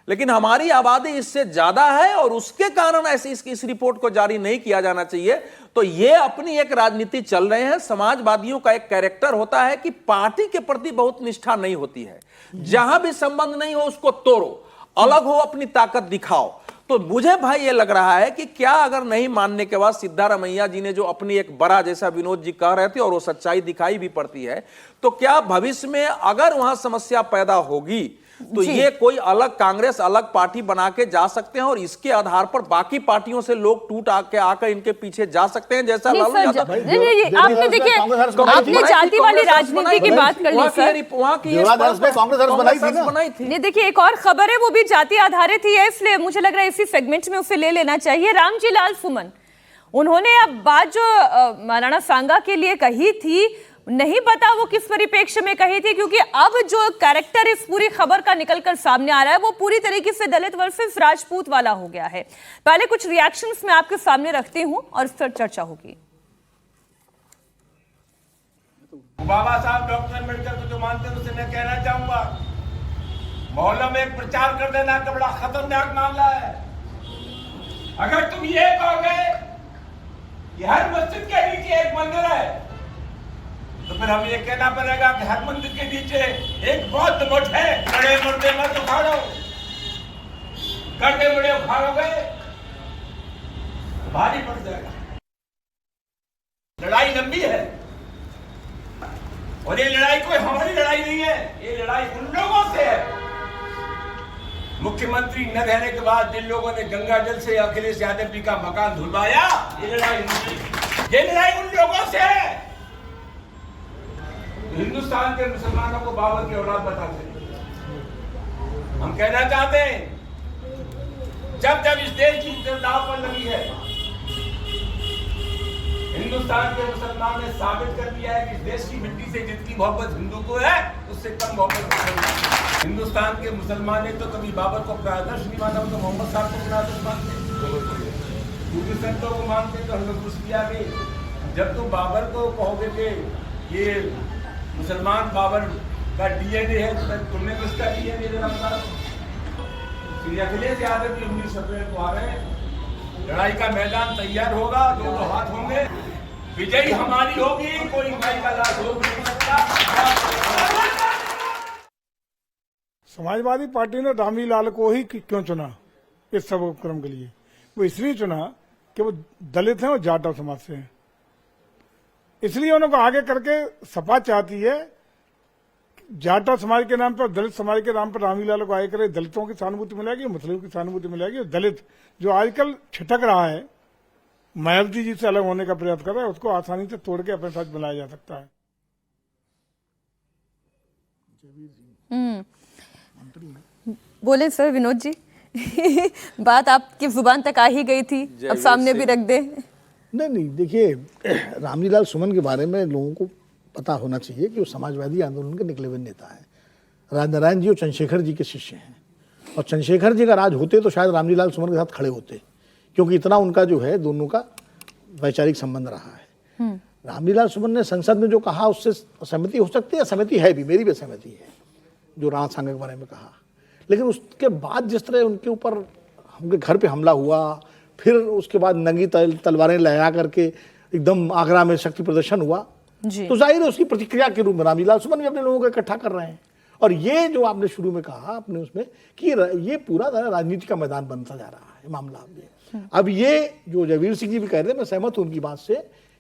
लेकिन हमारी आबादी इससे ज्यादा है और उसके कारण ऐसे इस रिपोर्ट को जारी नहीं किया जाना चाहिए। तो ये अपनी एक राजनीति चल रहे हैं। समाजवादियों का एक कैरेक्टर होता है कि पार्टी के प्रति बहुत निष्ठा नहीं होती है, जहां भी संबंध नहीं हो उसको तोड़ो, अलग हो, अपनी ताकत दिखाओ। तो मुझे भाई ये लग रहा है कि क्या अगर नहीं मानने के बाद सिद्धारमैया जी ने जो अपनी एक बड़ा, जैसा विनोद जी कह रहे थे और वो सच्चाई दिखाई भी पड़ती है, तो क्या भविष्य में अगर वहां समस्या पैदा होगी तो ये कोई अलग कांग्रेस, अलग पार्टी बना के जा सकते हैं और इसके आधार पर बाकी पार्टियों से लोग टूट आकर इनके पीछे जा सकते हैं, जैसा लालू यादव। आपने देखिए, आपने जाति वाली राजनीति की बात कर ली सर, वहां की बनाई थी। ये देखिए, एक और खबर है, वो भी जाति आधारित ही है, इसलिए मुझे लग रहा है इसी सेगमेंट में उसे ले लेना चाहिए। रामजी लाल सुमन, उन्होंने अब बात जो महाराणा सांगा के लिए कही थी, नहीं पता वो किस परिप्रेक्ष्य में कही थी, क्योंकि अब जो कैरेक्टर इस पूरी खबर का निकलकर सामने आ रहा है वो पूरी तरीके से दलित वर्सेस राजपूत वाला हो गया है। पहले कुछ रिएक्शंस मैं आपके सामने रखती हूं और इस पर चर्चा होगी। बाबा साहब डॉक्टर अम्बेडकर को जो मानते हैं उसे मैं कहना चाहूंगा, मोहल्लों में एक प्रचार कर देना का बड़ा खतरनाक मामला है। अगर तुम ये कहोगे कि हर मस्जिद के नीचे एक मंदिर है, तो फिर हमें ये कहना पड़ेगा कि हर मंदिर के नीचे एक बौद्ध मठ है। बड़े मुर्दे मत उखाड़ो, गड्ढे बड़े उखाड़ोगे तो भारी पड़ जाएगा। लड़ाई लंबी है और ये लड़ाई कोई हमारी लड़ाई नहीं है, ये लड़ाई उन लोगों से है। मुख्यमंत्री न रहने के बाद जिन लोगों ने गंगा जल से अखिलेश यादव जी का मकान धुलवाया, ये लड़ाई उन लोगों से है। हिंदुस्तान के मुसलमानों को बाबर की औलाद बताते हम कहना चाहते हैं, जब जब इस देश की दाव पर लगी है, हिंदुस्तान के मुसलमान ने साबित कर दिया है कि इस देश की मिट्टी से जितनी मोहब्बत हिंदू को है, उससे कम मोहब्बत हिंदुस्तान के मुसलमान ने तो कभी बाबर को अपना आदर्श नहीं माना, तो मोहम्मद साहब को अपना आदर्श मानते, दूसरे संतों को मानते। तो हमें कुछ किया कि जब तुम बाबर को कहोगे कि ये मुसलमान बाबर का डीएनए है, तो तुमने किसका डीएनए जरा बता। श्री अखिलेश यादव जी 19 अप्रैल को आ रहे हैं, लड़ाई का मैदान तैयार होगा, दोनों हाथ होंगे, विजयी हमारी होगी, कोई भाई का लाभ हो नहीं सकता। समाजवादी पार्टी ने रामलीलाल को ही क्यों चुना इस सब उपक्रम के लिए? वो इसलिए चुना कि वो दलित हैं और जाटव समाज से हैं, इसलिए उनको आगे करके सपा चाहती है जाटव समाज के नाम पर, दलित समाज के नाम पर रामलीलाल को आगे करे, दलितों की सहानुभूति मिलेगी, मुस्लिम की सहानुभूति मिलेगी। दलित जो आजकल छिटक रहा है, मायावती जी से अलग होने का प्रयास कर रहा है, उसको आसानी से तोड़ के अपने साथ बनाया जा सकता है। बोले सर विनोद जी बात आपकी जुबान तक आ ही गई थी, अब सामने भी रख दे। नहीं, देखिए, रामलीलाल सुमन के बारे में लोगों को पता होना चाहिए कि वो समाजवादी आंदोलन के निकले हुए नेता है। राजनारायण जी और चंद्रशेखर जी के शिष्य हैं, और चंद्रशेखर जी का राज होते तो शायद रामलीलाल सुमन के साथ खड़े होते, क्योंकि इतना उनका जो है दोनों का वैचारिक संबंध रहा है। रामलीलाल सुमन ने संसद में जो कहा उससे सहमति हो सकती है, सहमति है भी, मेरी भी सहमति है जो राणा सांगा के बारे में कहा, लेकिन उसके बाद जिस तरह उनके ऊपर उनके घर पे हमला हुआ, फिर उसके बाद नंगी तलवारें लहरा करके एकदम आगरा में शक्ति प्रदर्शन हुआ, तो जाहिर है उसकी प्रतिक्रिया के रूप में रामलीलाल सुमन भी अपने लोगों को इकट्ठा कर रहे हैं। और ये जो आपने शुरू में कहा अपने उसमें कि ये पूरा राजनीति का मैदान बनता जा रहा है मामला। अब ये जो जयवीर सिंह जी भी कह रहे हैं, मैं सहमत हूं उनकी बात से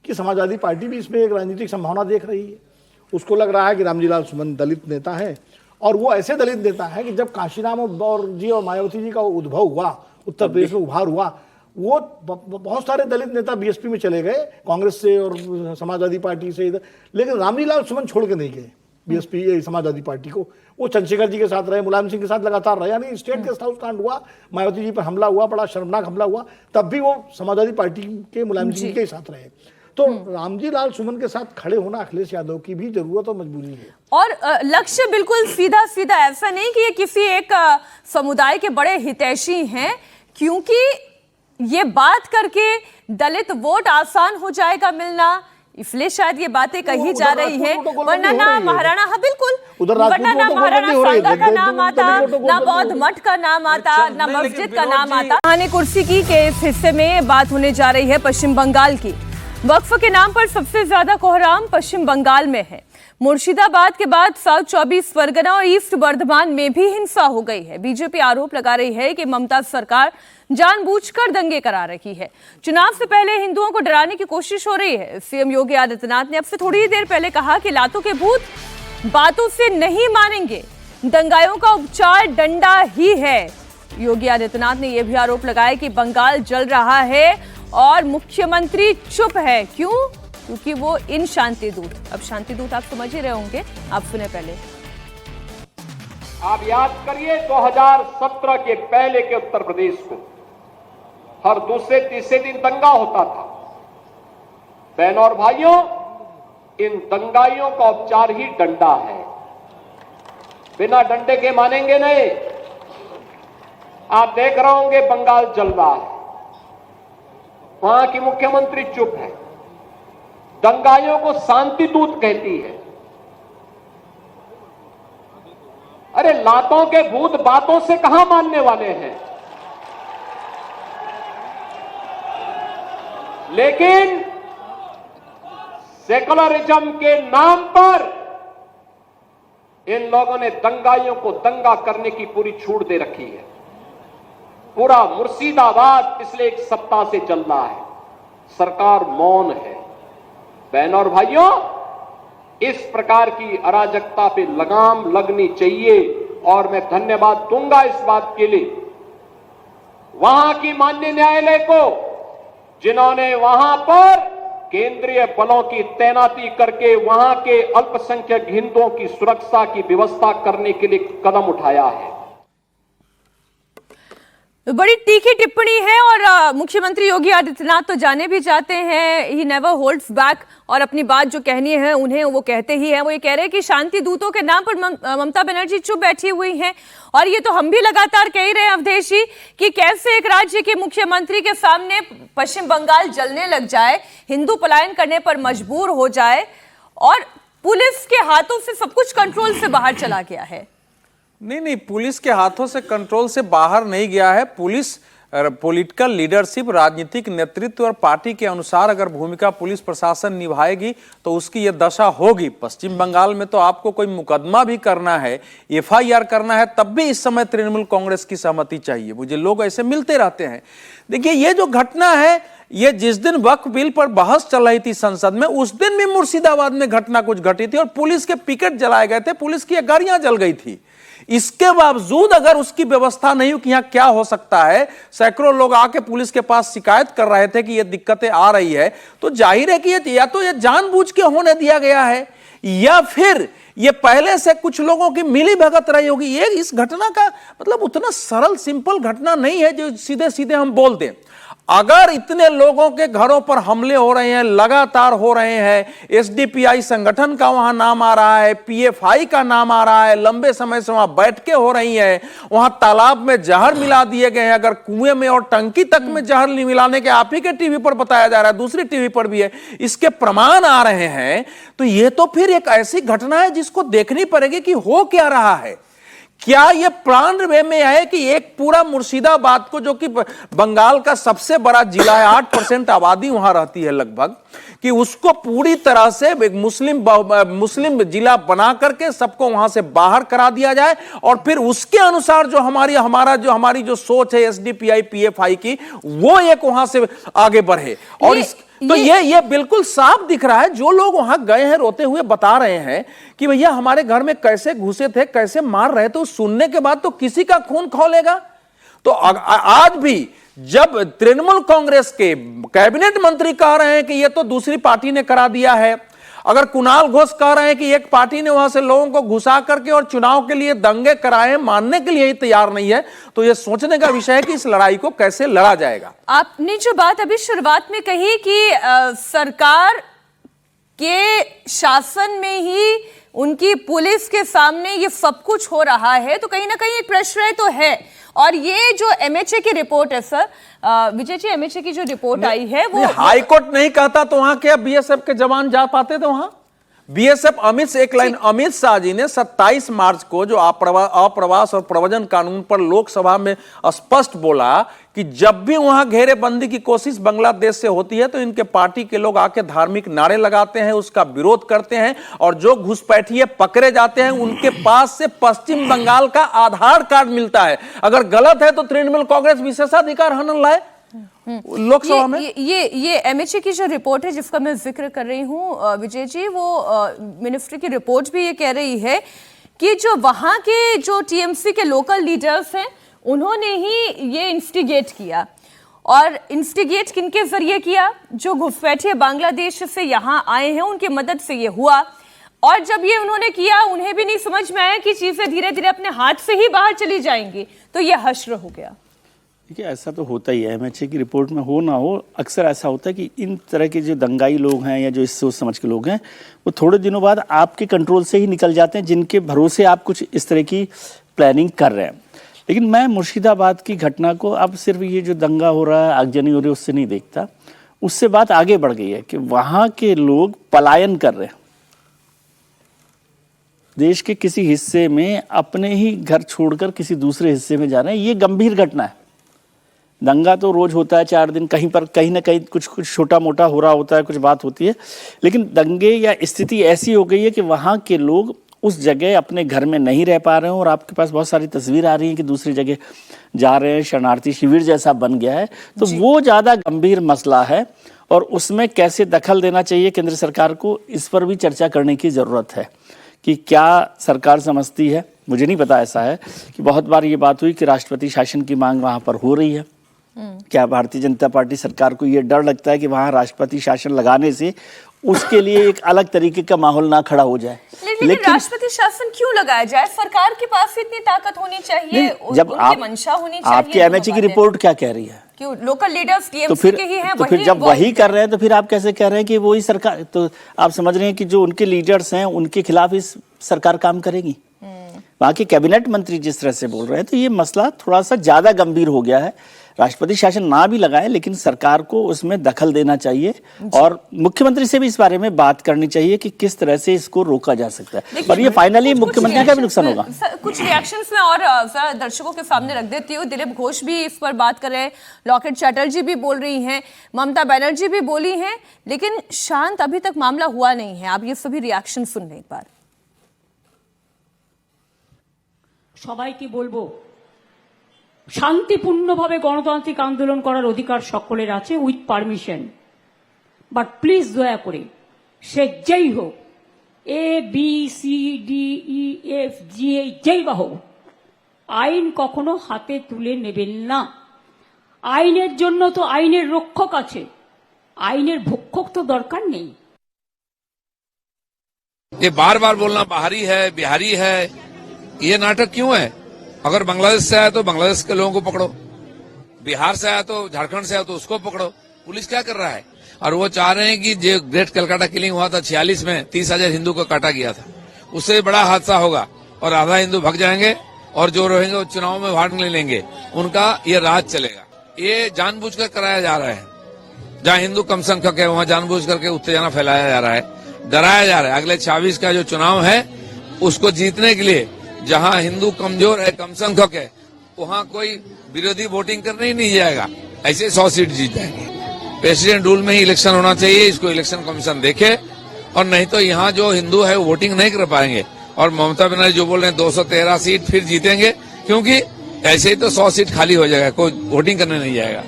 कि समाजवादी पार्टी भी इसमें एक राजनीतिक संभावना देख रही है। उसको लग रहा है कि रामलीलाल सुमन दलित नेता है, और वो ऐसे दलित नेता है कि जब काशीराम जी और मायावती जी का उद्भव हुआ, उत्तर प्रदेश में उभार हुआ, वो बहुत सारे दलित नेता बीएसपी में चले गए, कांग्रेस से और समाजवादी पार्टी से इधर, लेकिन रामलीलाल सुमन छोड़ के नहीं गए बीएसपी समाजवादी पार्टी को। वो चंद्रशेखर जी के साथ रहे, मुलायम सिंह के साथ लगातार रहे, यानी स्टेट गेस्ट हाउस कांड हुआ, मायावती जी पर हमला हुआ, बड़ा शर्मनाक हमला हुआ, तब भी वो समाजवादी पार्टी के मुलायम सिंह के साथ रहे। तो रामजीलाल सुमन के साथ खड़े होना अखिलेश यादव की भी जरूरत और मजबूरी है। और लक्ष्य बिल्कुल सीधा सीधा, ऐसा नहीं कि ये किसी एक समुदाय के बड़े हितैषी हैं, क्योंकि ये बात करके दलित वोट आसान हो जाएगा मिलना, इसलिए शायद ये बातें कही जा रही है। वरना ना महाराणा, हाँ बिल्कुल, वरना ना महाराणा सांगा का नाम आता, ना बौद्ध मठ का नाम आता, ना मस्जिद का नाम आता। आने कुर्सी की के इस हिस्से में बात होने जा रही है पश्चिम बंगाल की। वक्फ के नाम पर सबसे ज्यादा कोहराम पश्चिम बंगाल में है। मुर्शिदाबाद के बाद साउथ 24 परगना और ईस्ट बर्धमान में भी हिंसा हो गई है। बीजेपी आरोप लगा रही है कि ममता सरकार जानबूझकर दंगे करा रही है। चुनाव से पहले हिंदुओं को डराने की कोशिश हो रही है। सीएम योगी आदित्यनाथ ने अब से थोड़ी ही देर पहले कहा कि लातों के भूत बातों से नहीं मानेंगे, दंगाइयों का उपचार डंडा ही है। योगी आदित्यनाथ ने यह भी आरोप लगाया कि बंगाल जल रहा है और मुख्यमंत्री चुप है। क्यों? क्योंकि वो इन शांति दूत, अब शांति दूत आप समझ ही रहे होंगे, आप सुने पहले। आप याद करिए 2017 के पहले के उत्तर प्रदेश को हर दूसरे तीसरे दिन दंगा होता था। बहनों और भाइयों, इन दंगाइयों का उपचार ही डंडा है। बिना डंडे के मानेंगे नहीं। आप देख रहे होंगे बंगाल जल रहा है, वहां की मुख्यमंत्री चुप है, दंगाइयों को शांति दूत कहती है। अरे लातों के भूत बातों से कहां मानने वाले हैं। लेकिन सेकुलरिज्म के नाम पर इन लोगों ने दंगाइयों को दंगा करने की पूरी छूट दे रखी है। पूरा मुर्शिदाबाद पिछले एक सप्ताह से चल रहा है, सरकार मौन है। बहनों और भाइयों, इस प्रकार की अराजकता पे लगाम लगनी चाहिए और मैं धन्यवाद दूंगा इस बात के लिए वहां की माननीय न्यायालय को, जिन्होंने वहां पर केंद्रीय बलों की तैनाती करके वहां के अल्पसंख्यक हिंदुओं की सुरक्षा की व्यवस्था करने के लिए कदम उठाया है। बड़ी तीखी टिप्पणी है और मुख्यमंत्री योगी आदित्यनाथ तो जाने भी चाहते हैं, ही नेवर होल्ड्स बैक, और अपनी बात जो कहनी है उन्हें वो कहते ही हैं। वो ये कह रहे हैं कि शांति दूतों के नाम पर ममता बनर्जी चुप बैठी हुई हैं, और ये तो हम भी लगातार कह रहे हैं अवधेश जी कि कैसे एक राज्य के मुख्यमंत्री के सामने पश्चिम बंगाल जलने लग जाए, हिंदू पलायन करने पर मजबूर हो जाए और पुलिस के हाथों से सब कुछ कंट्रोल से बाहर चला गया है। नहीं, पुलिस के हाथों से कंट्रोल से बाहर नहीं गया है। पुलिस पॉलिटिकल लीडरशिप, राजनीतिक नेतृत्व और पार्टी के अनुसार अगर भूमिका पुलिस प्रशासन निभाएगी तो उसकी यह दशा होगी। पश्चिम बंगाल में तो आपको कोई मुकदमा भी करना है, FIR करना है, तब भी इस समय तृणमूल कांग्रेस की सहमति चाहिए। मुझे लोग ऐसे मिलते रहते हैं। देखिए, ये जो घटना है, ये जिस दिन वक्फ बिल पर बहस चल रही थी संसद में, उस दिन भी मुर्शिदाबाद में घटना कुछ घटी थी और पुलिस के पिकेट जलाए गए थे, पुलिस की गाड़ियां जल गई थी। इसके बावजूद अगर उसकी व्यवस्था नहीं हो कि यहां क्या हो सकता है, सैकड़ों लोग आके पुलिस के पास शिकायत कर रहे थे कि ये दिक्कतें आ रही है, तो जाहिर है कि ये या तो ये जानबूझ के होने दिया गया है या फिर ये पहले से कुछ लोगों की मिली भगत रही होगी। ये इस घटना का मतलब उतना सरल सिंपल घटना नहीं है जो सीधे सीधे हम बोल दें। अगर इतने लोगों के घरों पर हमले हो रहे हैं, लगातार हो रहे हैं, SDPI संगठन का वहां नाम आ रहा है, PFI का नाम आ रहा है, लंबे समय से वहां बैठकें हो रही हैं, वहां तालाब में जहर मिला दिए गए हैं, अगर कुएं में और टंकी तक में जहर मिलाने के आप ही के टीवी पर बताया जा रहा है, दूसरी टीवी पर भी है, इसके प्रमाण आ रहे हैं, तो यह तो फिर एक ऐसी घटना है जिसको देखनी पड़ेगी कि हो क्या रहा है। क्या यह प्लान वे में है कि एक पूरा मुर्शिदाबाद को, जो कि बंगाल का सबसे बड़ा जिला है, 8% आबादी वहां रहती है लगभग, कि उसको पूरी तरह से एक मुस्लिम जिला बना करके सबको वहां से बाहर करा दिया जाए और फिर उसके अनुसार जो हमारी जो सोच है SDPI PFI की, वो एक वहां से आगे बढ़े। और तो ये बिल्कुल साफ दिख रहा है। जो लोग वहां गए हैं रोते हुए बता रहे हैं कि भैया हमारे घर में कैसे घुसे थे, कैसे मार रहे थे, सुनने के बाद तो किसी का खून खौलेगा। तो आज भी जब तृणमूल कांग्रेस के कैबिनेट मंत्री कह रहे हैं कि ये तो दूसरी पार्टी ने करा दिया है, अगर कुणाल घोष कह रहे हैं कि एक पार्टी ने वहां से लोगों को घुसा करके और चुनाव के लिए दंगे कराए, मानने के लिए ही तैयार नहीं है, तो यह सोचने का विषय है कि इस लड़ाई को कैसे लड़ा जाएगा। आपने जो बात अभी शुरुआत में कही कि सरकार के शासन में ही उनकी पुलिस के सामने ये सब कुछ हो रहा है, तो कहीं ना कहीं एक प्रश्रय तो है। और ये जो MHA की रिपोर्ट है सर, विजय जी, MHA की जो रिपोर्ट आई है वो हाई कोर्ट नहीं कहता तो वहां क्या BSF के जवान जा पाते थे वहां? BSF अमित शाह जी ने 27 मार्च को जो अप्रवास और प्रव्रजन कानून पर लोकसभा में स्पष्ट बोला कि जब भी वहां घेरेबंदी की कोशिश बांग्लादेश से होती है तो इनके पार्टी के लोग आके धार्मिक नारे लगाते हैं, उसका विरोध करते हैं और जो घुसपैठिए पकड़े जाते हैं उनके पास से पश्चिम बंगाल का आधार कार्ड मिलता है। अगर गलत है तो तृणमूल कांग्रेस विशेषाधिकार हनन लाए लोकसभा में। ये MHA की जो रिपोर्ट है जिसका मैं जिक्र कर रही हूँ विजय जी, वो मिनिस्ट्री की रिपोर्ट भी ये कह रही है कि जो वहां के जो TMC के लोकल लीडर्स हैं उन्होंने ही ये इंस्टिगेट किया। और इंस्टिगेट किनके जरिए किया? जो घुसपैठिए बांग्लादेश से यहाँ आए हैं उनकी मदद से ये हुआ। और जब ये उन्होंने किया, उन्हें भी नहीं समझ में आया कि चीजें धीरे धीरे अपने हाथ से ही बाहर चली जाएंगी, तो ये हश्र हो गया। देखिए, ऐसा तो होता ही है, MHA की रिपोर्ट में हो ना हो, अक्सर ऐसा होता है कि इन तरह के जो दंगाई लोग हैं या जो इस सोच समझ के लोग हैं, वो थोड़े दिनों बाद आपके कंट्रोल से ही निकल जाते हैं, जिनके भरोसे आप कुछ इस तरह की प्लानिंग कर रहे हैं। लेकिन मैं मुर्शिदाबाद की घटना को अब सिर्फ ये जो दंगा हो रहा है, आगजनी हो रही है, उससे नहीं देखता। उससे बात आगे बढ़ गई है कि वहाँ के लोग पलायन कर रहे हैं, देश के किसी हिस्से में अपने ही घर छोड़कर किसी दूसरे हिस्से में जा रहे हैं। ये गंभीर घटना है। दंगा तो रोज होता है, 4 दिन कहीं पर कहीं ना कहीं कुछ कुछ छोटा मोटा हो रहा होता है, कुछ बात होती है, लेकिन दंगे या स्थिति ऐसी हो गई है कि वहाँ के लोग उस जगह अपने घर में नहीं रह पा रहे हैं और आपके पास बहुत सारी तस्वीर आ रही हैं कि दूसरी जगह जा रहे हैं, शरणार्थी शिविर जैसा बन गया है। तो वो ज़्यादा गंभीर मसला है और उसमें कैसे दखल देना चाहिए केंद्र सरकार को, इस पर भी चर्चा करने की ज़रूरत है कि क्या सरकार समझती है। मुझे नहीं पता, ऐसा है कि बहुत बार ये बात हुई कि राष्ट्रपति शासन की मांग वहाँ पर हो रही है। क्या भारतीय जनता पार्टी सरकार को ये डर लगता है कि वहाँ राष्ट्रपति शासन लगाने से उसके लिए एक अलग तरीके का माहौल ना खड़ा हो जाए? लेकिन राष्ट्रपति शासन क्यों लगाया जाए? सरकार के पास इतनी ताकत होनी चाहिए, जब उनकी मंशा होनी चाहिए। आपके एमएचए की रिपोर्ट क्या कह रही है? क्यों लोकल लीडर्स तो फिर के ही हैं, तो फिर जब वही कर रहे हैं तो फिर आप कैसे कह रहे हैं कि वही सरकार? तो आप समझ रहे हैं कि जो उनके लीडर्स हैं उनके खिलाफ इस सरकार काम करेगी? वहाँ के कैबिनेट मंत्री जिस तरह से बोल रहे हैं, तो ये मसला थोड़ा सा ज्यादा गंभीर हो गया है। राष्ट्रपति शासन ना भी लगाए, लेकिन सरकार को उसमें दखल देना चाहिए और मुख्यमंत्री से भी इस बारे में बात करनी चाहिए कि किस तरह से इसको रोका जा सकता है। और ये फाइनली मुख्यमंत्री का भी नुकसान होगा। कुछ रिएक्शंस में और दर्शकों के सामने रख देती हूँ। दिलीप घोष भी इस पर बात कर रहे हैं, लॉकेट चैटर्जी भी बोल रही हैं, ममता बनर्जी भी बोली हैं, लेकिन शांत अभी तक मामला हुआ नहीं है। आप ये सभी रिएक्शन सुन लें एक बार। সবাইকে বলবো, শান্তিপূর্ণভাবে গণতান্ত্রিক আন্দোলন করার অধিকার সকলের আছে উইথ পারমিশন, বাট প্লিজ দয়া করে সে যেই হোক, ABCDEFG যেই বা হোক, আইন কখনো হাতে তুলে নেবেন না। আইনের জন্য তো আইনের রক্ষক আছে, আইনের ভক্ষক তো দরকার নেই। ये बार बार बोलना बाहरी है, बिहारी है, ये नाटक क्यों है? अगर बांग्लादेश से आया तो बांग्लादेश के लोगों को पकड़ो, बिहार से आया तो झारखंड से आया तो उसको पकड़ो। पुलिस क्या कर रहा है? और वो चाह रहे हैं कि जो ग्रेट कलकत्ता किलिंग हुआ था 46 में 30,000 हिंदू को काटा गया था, उससे बड़ा हादसा होगा और आधा हिंदू भाग जाएंगे और जो रहेंगे वो चुनाव में भाग नहीं लेंगे, उनका ये राज चलेगा। ये जानबूझकर कराया जा रहा है। जहाँ हिंदू कम संख्यक है वहाँ जानबूझ करके उत्तेजना फैलाया जा रहा है, डराया जा रहा है। अगले 26 का जो चुनाव है उसको जीतने के लिए जहां हिंदू कमजोर है, कम संख्यक है, वहां कोई विरोधी वोटिंग करने ही नहीं जाएगा। ऐसे 100 सीट जीत जाएंगे। प्रेसिडेंट रूल में ही इलेक्शन होना चाहिए, इसको इलेक्शन कमीशन देखे, और नहीं तो यहाँ जो हिंदू है वो वोटिंग नहीं कर पाएंगे। और ममता बनर्जी जो बोल रहे हैं 213 सीट फिर जीतेंगे, क्योंकि ऐसे ही तो 100 सीट खाली हो जाएगा, कोई वोटिंग करने नहीं जाएगा।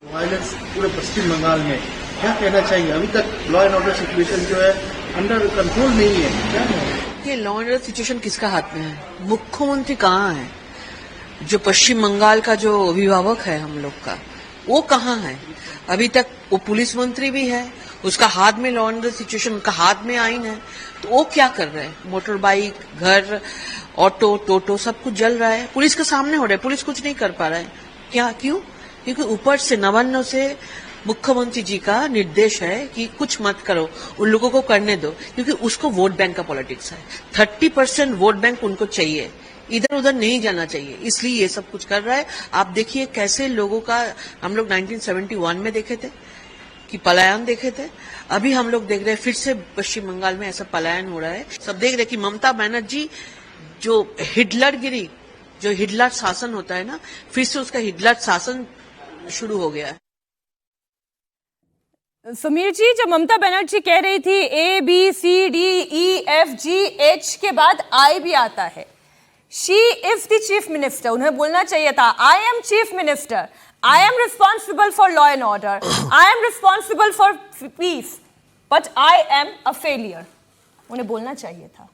वायलेंस पूरे पश्चिम बंगाल में क्या कहना चाहिए? अभी तक लॉ एंड ऑर्डर सिचुएशन जो है अंडर कंट्रोल नहीं है। क्या ये लॉ एंड ऑर्डर सिचुएशन किसका हाथ में है? मुख्यमंत्री कहाँ है? जो पश्चिम बंगाल का जो अभिभावक है हम लोग का, वो कहाँ है? अभी तक वो पुलिस मंत्री भी है, उसका हाथ में लॉ एंड ऑर्डर सिचुएशन, उनका हाथ में आईन है, तो वो क्या कर रहे हैं? मोटर बाइक, घर, ऑटो, टोटो सब कुछ जल रहा है, पुलिस के सामने हो रहा है, पुलिस कुछ नहीं कर पा रहा है। क्या? क्यों? क्योंकि ऊपर से नवान्न से मुख्यमंत्री जी का निर्देश है कि कुछ मत करो, उन लोगों को करने दो, क्योंकि उसको वोट बैंक का पॉलिटिक्स है। 30% वोट बैंक उनको चाहिए, इधर उधर नहीं जाना चाहिए, इसलिए ये सब कुछ कर रहा है। आप देखिए कैसे लोगों का, हम लोग 1971 में देखे थे कि पलायन देखे थे, अभी हम लोग देख रहे हैं फिर से पश्चिम बंगाल में ऐसा पलायन हो रहा है। सब देख रहे हैं कि ममता बनर्जी जो हिटलरगिरी, जो हिटलर शासन होता है ना, फिर से उसका हिटलर शासन शुरू हो गया है। समीर जी, जब ममता बनर्जी कह रही थी ABCDEFGH के बाद I भी आता है, she is the chief minister, उन्हें बोलना चाहिए था I am chief minister, I am responsible for law and order, I am responsible for piece, but I am a failure. उन्हें बोलना चाहिए था।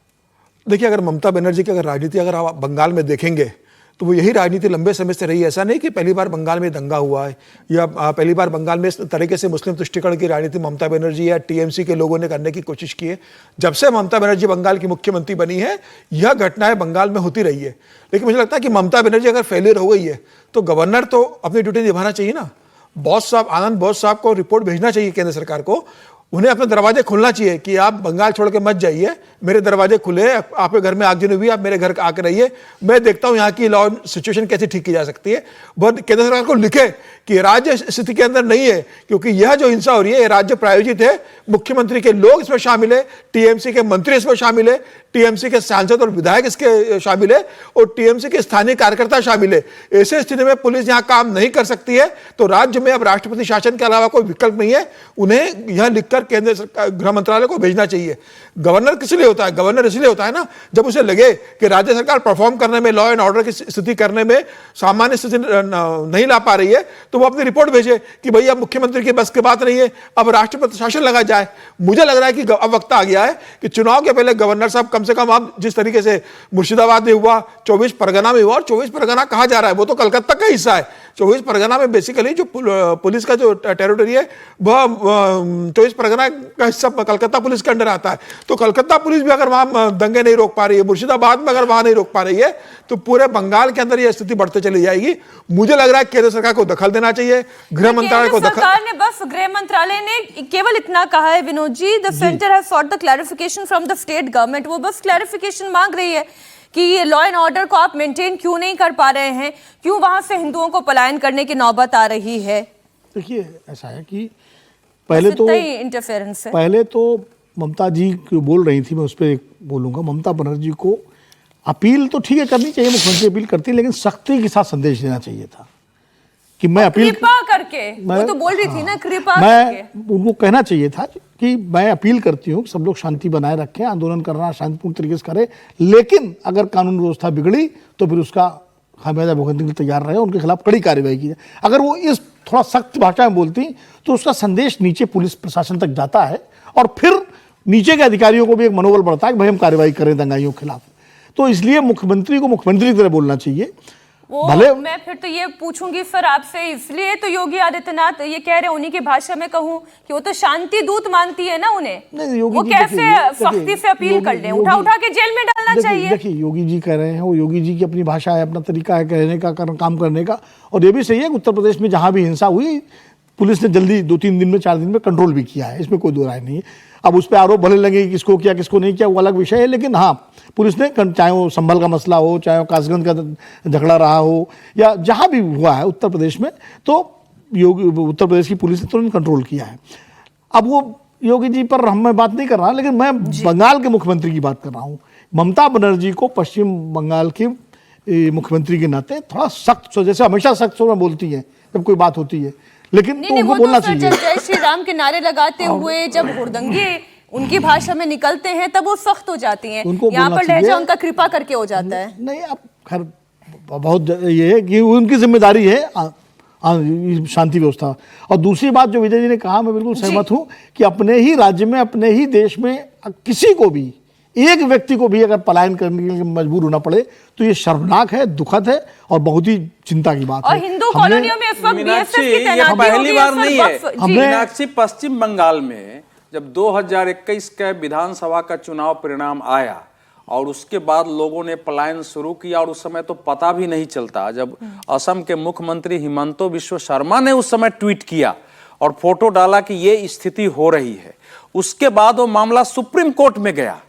देखिए, अगर ममता बनर्जी की अगर राजनीति अगर आप बंगाल में देखेंगे तो वो यही राजनीति लंबे समय से रही है। ऐसा नहीं कि पहली बार बंगाल में दंगा हुआ है या पहली बार बंगाल में इस तरीके से मुस्लिम तुष्टीकरण की राजनीति ममता बनर्जी या टीएमसी के लोगों ने करने की कोशिश की है। जब से ममता बनर्जी बंगाल की मुख्यमंत्री बनी है, यह घटनाएं बंगाल में होती रही है। लेकिन मुझे लगता है कि ममता बनर्जी अगर फेलियर हो गई है तो गवर्नर तो अपनी ड्यूटी निभाना चाहिए ना। बॉस साहब, आनंद बॉस साहब को रिपोर्ट भेजना चाहिए केंद्र सरकार को उन्हें अपने दरवाजे खुलना चाहिए कि आप बंगाल छोड़ के मत जाइए, मेरे दरवाजे खुले, आपके घर में आगजनी हुई, आप मेरे घर आकर रहिए, मैं देखता हूं यहाँ की लॉ सिचुएशन कैसे ठीक की जा सकती है। बहुत केंद्र सरकार को लिखे कि राज्य स्थिति के अंदर नहीं है, क्योंकि यह जो हिंसा हो रही है ये राज्य प्रायोजित है, मुख्यमंत्री के लोग इसमें शामिल है, टीएमसी के मंत्री इसमें शामिल है, टीएमसी के सांसद और विधायक इसके शामिल है और टीएमसी के स्थानीय कार्यकर्ता शामिल है। ऐसे स्थिति में पुलिस यहाँ काम नहीं कर सकती है, तो राज्य में अब राष्ट्रपति शासन के अलावा कोई विकल्प नहीं है, उन्हें यह लिखकर केंद्र सरकार गृह मंत्रालय को भेजना चाहिए। गवर्नर किस लिए होता है? गवर्नर इसलिए होता है ना, जब उसे लगे कि राज्य सरकार परफॉर्म करने में, लॉ एंड ऑर्डर की स्थिति करने में सामान्य स्थिति नहीं ला पा रही है, तो वो अपनी रिपोर्ट भेजे कि भैया मुख्यमंत्री की बस की बात नहीं है, अब राष्ट्रपति शासन लगा जाए। मुझे लग रहा है कि अब वक्त आ गया है कि चुनाव के पहले गवर्नर साहब कम से कम, अब जिस तरीके से मुर्शिदाबाद में हुआ, 24 परगना में हुआ, और 24 परगना कहा जा रहा है वो तो कलकत्ता का हिस्सा है। 24 परगना में बेसिकली जो पुलिस का जो टेरिटरी है वह 24 परगना का हिस्सा कलकत्ता पुलिस के अंडर आता है। तो कलकत्ता पुलिस भी अगर वहां दंगे नहीं रोक पा रही है, मुर्शिदाबाद में अगर वहां नहीं रोक पा रही है, तो पूरे बंगाल के अंदर यह स्थिति बढ़ते चली जाएगी। मुझे लग रहा है केंद्र सरकार को दखल देना चाहिए, गृह मंत्रालय को दखल। सरकार ने बस, गृह मंत्रालय ने केवल इतना कहा है Vinod ji, the centre has sought the clarification from the state government. वो बस क्लैरिफिकेशन मांग रही है कि ये लॉ एंड ऑर्डर को आप मेंटेन क्यों नहीं कर पा रहे हैं, क्यों वहां से हिंदुओं को पलायन करने की नौबत आ रही है। देखिए ऐसा है कि पहले तो इंटरफेरेंस है। पहले तो ममता जी बोल रही थी, मैं उस पर बोलूंगा, ममता बनर्जी को अपील तो ठीक है करनी चाहिए, मुख्यमंत्री अपील करती है, लेकिन सख्ती के साथ संदेश देना चाहिए था कि मैं अपील कृपा करके, वो तो बोल रही थी ना, कृपा करके मैं उनको कहना चाहिए था कि मैं अपील करती हूँ सब लोग शांति बनाए रखें, आंदोलन करना शांतिपूर्ण तरीके से करें, लेकिन अगर कानून व्यवस्था बिगड़ी तो फिर उसका खामियाजा भुगतने के लिए तैयार रहे, उनके खिलाफ कड़ी कार्रवाई की जाए। अगर वो इस थोड़ा सख्त भाषा में बोलती तो उसका संदेश नीचे पुलिस प्रशासन तक जाता है और फिर नीचे के अधिकारियों को भी एक मनोबल बढ़ता है कि भाई हम कार्रवाई करें दंगाइयों के खिलाफ। तो इसलिए मुख्यमंत्री को मुख्यमंत्री की तरह बोलना चाहिए। भले मैं फिर तो ये पूछूंगी सर आपसे, इसलिए तो योगी आदित्यनाथ ये कह रहे हैं, उन्हीं की भाषा में कहूं कि वो तो शांति दूत मानती है ना उन्हें, वो कैसे सख्ती से अपील कर लें, उठा उठा के जेल में डालना चाहिए। देखिए योगी जी कह रहे हैं, वो योगी जी की अपनी भाषा है, अपना तरीका है कहने का, काम करने का, और ये भी सही है कि उत्तर प्रदेश में जहां भी हिंसा हुई पुलिस ने जल्दी 2-3 दिन में 4 दिन में कंट्रोल भी किया है, इसमें कोई दो राय नहीं है। अब उस पर आरोप भले लगे कि किसको किया किसको नहीं किया वो अलग विषय है, लेकिन हाँ पुलिस ने, चाहे वो संभल का मसला हो, चाहे वो कासगंज का झगड़ा रहा हो, या जहाँ भी हुआ है उत्तर प्रदेश में, तो उत्तर प्रदेश की पुलिस ने तुरंत कंट्रोल किया है। अब वो योगी जी पर मैं बात नहीं कर रहा, लेकिन मैं बंगाल के मुख्यमंत्री की बात कर रहा हूँ। ममता बनर्जी को पश्चिम बंगाल के मुख्यमंत्री के नाते थोड़ा सख्त, जैसे हमेशा सख्त में बोलती है जब कोई बात होती है, लेकिन तो उनको बोलना चाहिए। जब जय श्री राम के नारे लगाते हुए जब हुड़दंगे उनकी भाषा में निकलते हैं तब वो सख्त हो जाती हैं, यहाँ पर लहजा उनका कृपा करके हो जाता है। नहीं अब खैर बहुत ये है कि उनकी जिम्मेदारी है शांति व्यवस्था। और दूसरी बात जो विजय जी ने कहा, मैं बिल्कुल सहमत हूँ कि अपने ही राज्य में, अपने ही देश में किसी को भी, एक व्यक्ति को भी अगर पलायन करने के लिए मजबूर होना पड़े तो ये शर्मनाक है, दुखद है और बहुत ही चिंता की बात है। और हिंदू कॉलोनियों में इस वक्त बीएसएफ की तैनाती ये पहली बार नहीं है जी। मीनाक्षी, पश्चिम बंगाल में जब 2021 का विधानसभा का चुनाव परिणाम आया और उसके बाद लोगों ने पलायन शुरू किया, और उस समय तो पता भी नहीं चलता, जब असम के मुख्यमंत्री हिमंतो बिश्व शर्मा ने उस समय ट्वीट किया और फोटो डाला कि ये स्थिति हो रही है, उसके बाद वो मामला सुप्रीम कोर्ट में गया।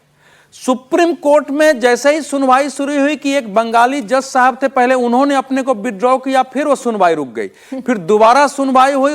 सुप्रीम कोर्ट में जैसे ही सुनवाई शुरू हुई कि एक बंगाली जज साहब थे, पहले उन्होंने अपने को विड्रॉ किया, फिर वो सुनवाई रुक गई, फिर दोबारा सुनवाई हुई,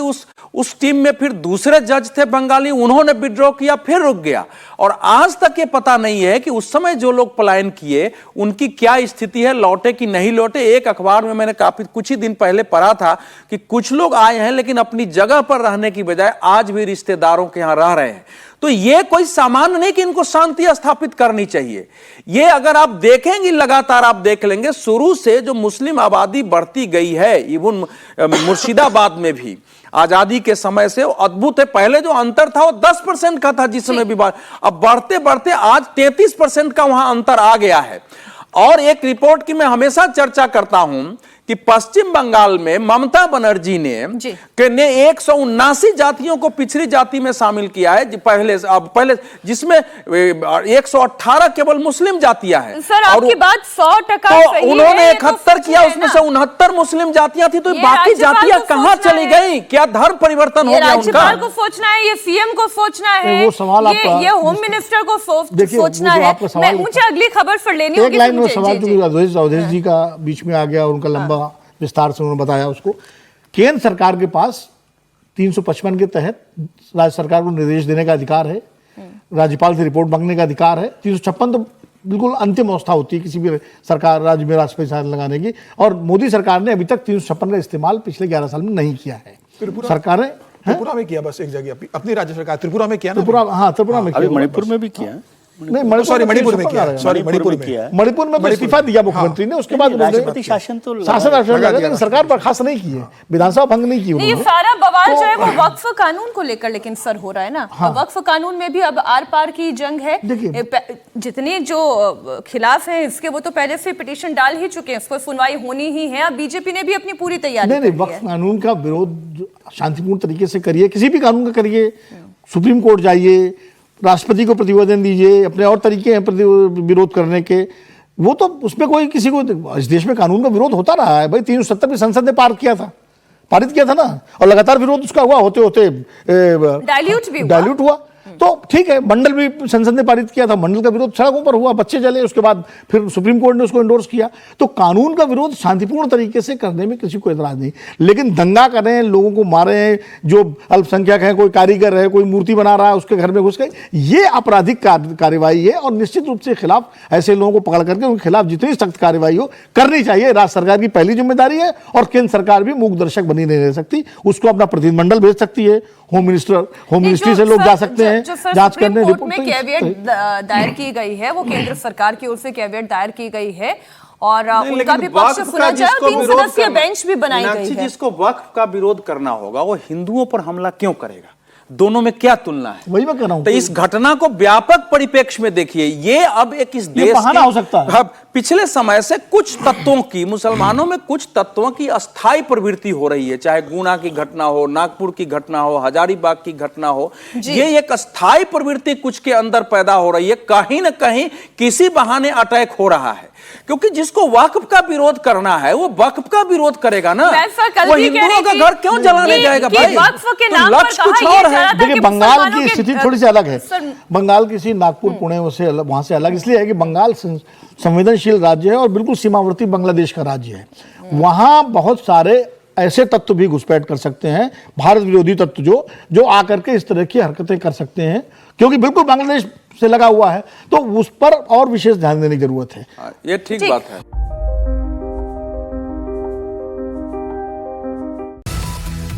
उस टीम में फिर दूसरे जज थे बंगाली, उन्होंने विड्रॉ किया, फिर रुक गया। और आज तक ये पता नहीं है कि उस समय जो लोग पलायन किए उनकी क्या स्थिति है, लौटे कि नहीं लौटे। एक अखबार में मैंने काफी कुछ ही दिन पहले पढ़ा था कि कुछ लोग आए हैं लेकिन अपनी जगह पर रहने की बजाय आज भी रिश्तेदारों के यहां रह रहे हैं। तो ये कोई सामान्य नहीं कि इनको शांति स्थापित करनी चाहिए। ये अगर आप देखेंगे, लगातार आप देख लेंगे, शुरू से जो मुस्लिम आबादी बढ़ती गई है, इवन मुर्शिदाबाद में भी आजादी के समय से अद्भुत है। पहले जो अंतर था वो 10% का था जिस समय भी बात, अब बढ़ते बढ़ते आज 33% का वहां अंतर आ गया है। और एक रिपोर्ट की मैं हमेशा चर्चा करता हूं कि पश्चिम बंगाल में ममता बनर्जी ने 179 जातियों को पिछड़ी जाति में शामिल किया है पहले जिसमें 118 केवल मुस्लिम जातियां हैं। सर आपकी बात 100% तो सही उन्होंने है, 71 किया, उसमें से 69 मुस्लिम जातियां थी, तो बाकी जातियां कहां चली गई? क्या धर्म परिवर्तन हो गया उनका? राज्यपाल को सोचना है, ये सीएम को सोचना है, वो सवाल ये होम मिनिस्टर को सोचना है। मुझे अगली खबर पर लेनी होगी। एक लाइन में सवाल अवधेश जी का बीच में आ गया, उनका लंबा विस्तार से उन्होंने बताया उसको। केंद्र सरकार के पास 355 के तहत राज्य सरकार को निर्देश देने का अधिकार है, राज्यपाल से रिपोर्ट मांगने का अधिकार है। 356 तो बिल्कुल अंतिम अवस्था होती है किसी भी सरकार राज्य में राष्ट्रपति शासन लगाने की, और मोदी सरकार ने अभी तक 356 का इस्तेमाल पिछले 11 साल में नहीं किया है। सरकार ने त्रिपुरा में किया, बस एक जगह अपनी राज्य सरकार त्रिपुरा में किया, त्रिपुरा में किया, मणिपुर में भी किया, नहीं मणिपुर में किया, मणिपुर में तो इस्तीफा दिया मुख्यमंत्री ने, उसके बाद राष्ट्रपति शासन तो लेकिन सरकार बर्खास्त नहीं की है, विधानसभा भंग नहीं की। ये सारा बवाल जो है वो वक्फ कानून को लेकर लेकिन सर हो रहा है ना। वक्फ कानून में भी अब आर पार की जंग है। जितने जो खिलाफ हैं इसके वो तो पहले से पिटीशन डाल ही चुके हैं, उस पर सुनवाई होनी ही है। अब बीजेपी ने भी अपनी पूरी तैयारी नहीं, वक्फ कानून का विरोध शांतिपूर्ण तरीके से करिए, किसी भी कानून का करिए, सुप्रीम कोर्ट जाइए, राष्ट्रपति को प्रतिवेदन दीजिए, अपने और तरीके हैं विरोध करने के, वो तो उसमें कोई किसी को, इस देश में कानून का विरोध होता रहा है भाई। 370 में संसद ने पारित किया था ना, और लगातार विरोध उसका हुआ, होते होते डाइल्यूट हुआ। तो ठीक है, मंडल भी संसद ने पारित किया था, मंडल का विरोध सड़कों पर हुआ, बच्चे जले, उसके बाद फिर सुप्रीम कोर्ट ने उसको एंडोर्स किया। तो कानून का विरोध शांतिपूर्ण तरीके से करने में किसी को एतराज नहीं, लेकिन दंगा कर रहे हैं, लोगों को मारे हैं, जो अल्पसंख्यक है, कोई कारीगर है, कोई मूर्ति बना रहा है, उसके घर में घुस गए, ये आपराधिक कार्यवाही है। और निश्चित रूप से खिलाफ ऐसे लोगों को पकड़ करके उनके खिलाफ जितनी सख्त कार्यवाही हो करनी चाहिए। राज्य सरकार की पहली जिम्मेदारी है, और केंद्र सरकार भी मूक दर्शक बनी नहीं रह सकती, उसको अपना प्रतिनिधिमंडल भेज सकती है, होम मिनिस्ट्री से लोग जा सकते हैं जांच करने। रिपोर्ट में कैविएट दायर की गई है, वो केंद्र सरकार की ओर से कैविएट दायर की गई है, और उनका भी पक्ष सुना जाए, 3 सदस्यीय बेंच भी बनाई गई है। जिसको वक्फ का विरोध करना होगा वो हिंदुओं पर हमला क्यों करेगा? दोनों में क्या तुलना है? वही मैं कह रहा हूं। तो इस घटना को व्यापक परिप्रेक्ष्य में देखिए। ये अब एक इस देश बहाना हो सकता है। पिछले समय से कुछ तत्वों की, मुसलमानों में कुछ तत्वों की अस्थायी प्रवृत्ति हो रही है, चाहे गुना की घटना हो, नागपुर की घटना हो, हजारीबाग की घटना हो, ये एक अस्थायी प्रवृत्ति कुछ के अंदर पैदा हो रही है। कहीं ना कहीं किसी बहाने अटैक हो रहा है, क्योंकि जिसको वक्फ का विरोध करना है वो वक्फ का विरोध करेगा ना, वो हिंदुओं का घर क्यों जलाने जाएगा भाई? लक्ष्य कुछ और है। देखिए, बंगाल की स्थिति थोड़ी सी अलग है। बंगाल किसी नागपुर पुणे से वहां से अलग इसलिए है कि बंगाल संवेदनशील राज्य है और बिल्कुल सीमावर्ती बांग्लादेश का राज्य है। वहां बहुत सारे ऐसे तत्व भी घुसपैठ कर सकते हैं, भारत विरोधी तत्व जो आकर के इस तरह की हरकतें कर सकते हैं, क्योंकि बिल्कुल बांग्लादेश से लगा हुआ है, तो उस पर और विशेष ध्यान देने की जरूरत है। ये ठीक बात है।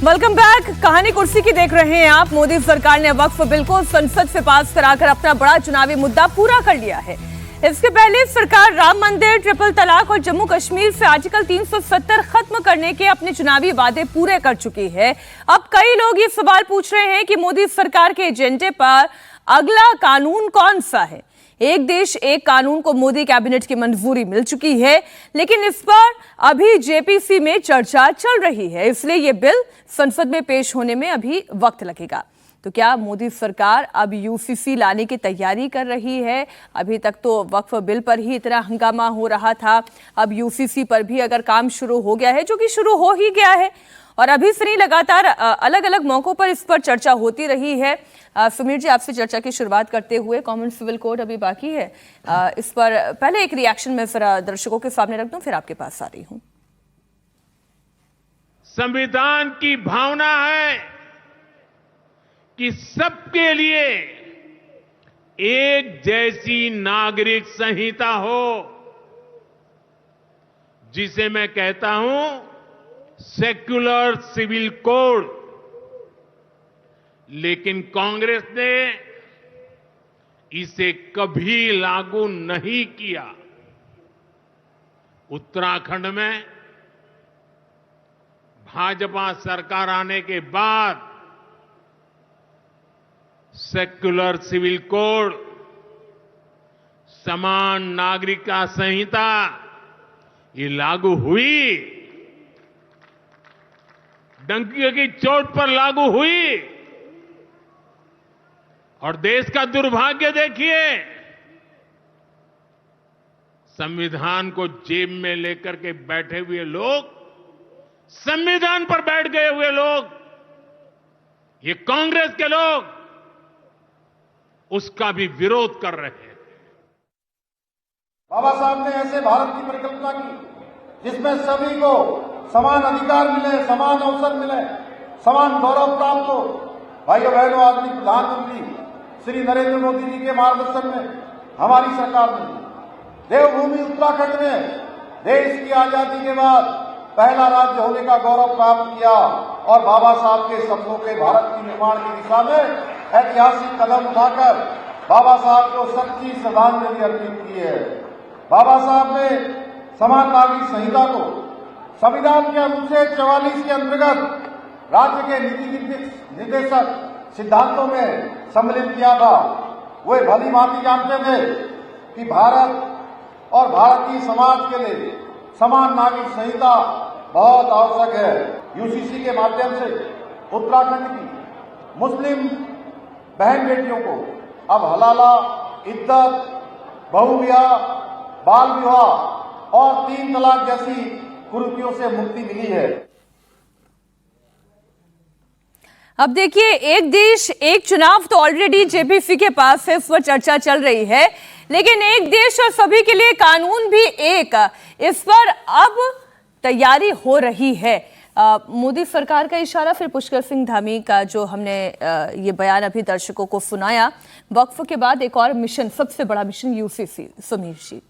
Welcome back. कहानी कुर्सी की देख रहे हैं आप। मोदी सरकार ने वक्फ बिल को संसद से पास कराकर अपना बड़ा चुनावी मुद्दा पूरा कर लिया है। इसके पहले सरकार राम मंदिर, ट्रिपल तलाक और जम्मू कश्मीर से आर्टिकल 370 खत्म करने के अपने चुनावी वादे पूरे कर चुकी है। अब कई लोग ये सवाल पूछ रहे हैं कि मोदी सरकार के एजेंडे पर अगला कानून कौन सा है। एक देश एक कानून को मोदी कैबिनेट की मंजूरी मिल चुकी है, लेकिन इस पर अभी जेपीसी में चर्चा चल रही है, इसलिए यह बिल संसद में पेश होने में अभी वक्त लगेगा। तो क्या मोदी सरकार अब यूसीसी लाने की तैयारी कर रही है? अभी तक तो वक्फ बिल पर ही इतना हंगामा हो रहा था, अब यूसीसी पर भी अगर काम शुरू हो गया है, जो कि शुरू हो ही गया है, और अभी से नहीं लगातार अलग अलग मौकों पर इस पर चर्चा होती रही है। सुमीर जी, आपसे चर्चा की शुरुआत करते हुए, कॉमन सिविल कोड अभी बाकी है, इस पर पहले एक रिएक्शन मैं जरा दर्शकों के सामने रख दूं, फिर आपके पास आ रही हूं। संविधान की भावना है कि सबके लिए एक जैसी नागरिक संहिता हो, जिसे मैं कहता हूं सेक्युलर सिविल कोड। लेकिन कांग्रेस ने इसे कभी लागू नहीं किया। उत्तराखंड में भाजपा सरकार आने के बाद सेक्युलर सिविल कोड, समान नागरिकता संहिता ये लागू हुई, डंकी की चोट पर लागू हुई। और देश का दुर्भाग्य देखिए, संविधान को जेब में लेकर के बैठे हुए लोग, संविधान पर बैठ गए हुए लोग, ये कांग्रेस के लोग उसका भी विरोध कर रहे हैं। बाबा साहब ने ऐसे भारत की परिकल्पना की जिसमें सभी को समान अधिकार मिले, समान अवसर मिले, समान गौरव प्राप्त हो। भाइयों बहनों, आदरणीय प्रधानमंत्री श्री नरेंद्र मोदी जी के मार्गदर्शन में हमारी सरकार ने देवभूमि उत्तराखंड में देश की आजादी के बाद पहला राज्य होने का गौरव प्राप्त किया और बाबा साहब के सपनों के भारत के निर्माण की दिशा में ऐतिहासिक कदम उठाकर बाबा साहब को सच्ची श्रद्धांजलि अर्पित की है। बाबा साहब ने समान नागरिक संहिता को संविधान के अनुच्छेद 44 के अंतर्गत राज्य के नीति निर्देशक सिद्धांतों में सम्मिलित किया था। वे भली भांति जानते थे कि भारत और भारतीय समाज के लिए समान नागरिक संहिता बहुत आवश्यक है। यूसीसी के माध्यम से उत्तराखंड की मुस्लिम बहन बेटियों को अब हलाला, इद्दत, बहुविवाह, बाल विवाह और 3 तलाक जैसी कुरीतियों से मुक्ति मिली है। अब देखिए, एक देश एक चुनाव तो ऑलरेडी जेपीसी के पास है, इस पर चर्चा चल रही है, लेकिन एक देश और सभी के लिए कानून भी एक, इस पर अब तैयारी हो रही है। मोदी सरकार का इशारा, फिर पुष्कर सिंह धामी का जो हमने ये बयान अभी दर्शकों को सुनाया। वक्फ के बाद एक और मिशन, सबसे बड़ा मिशन यूसीसी। समीर जी,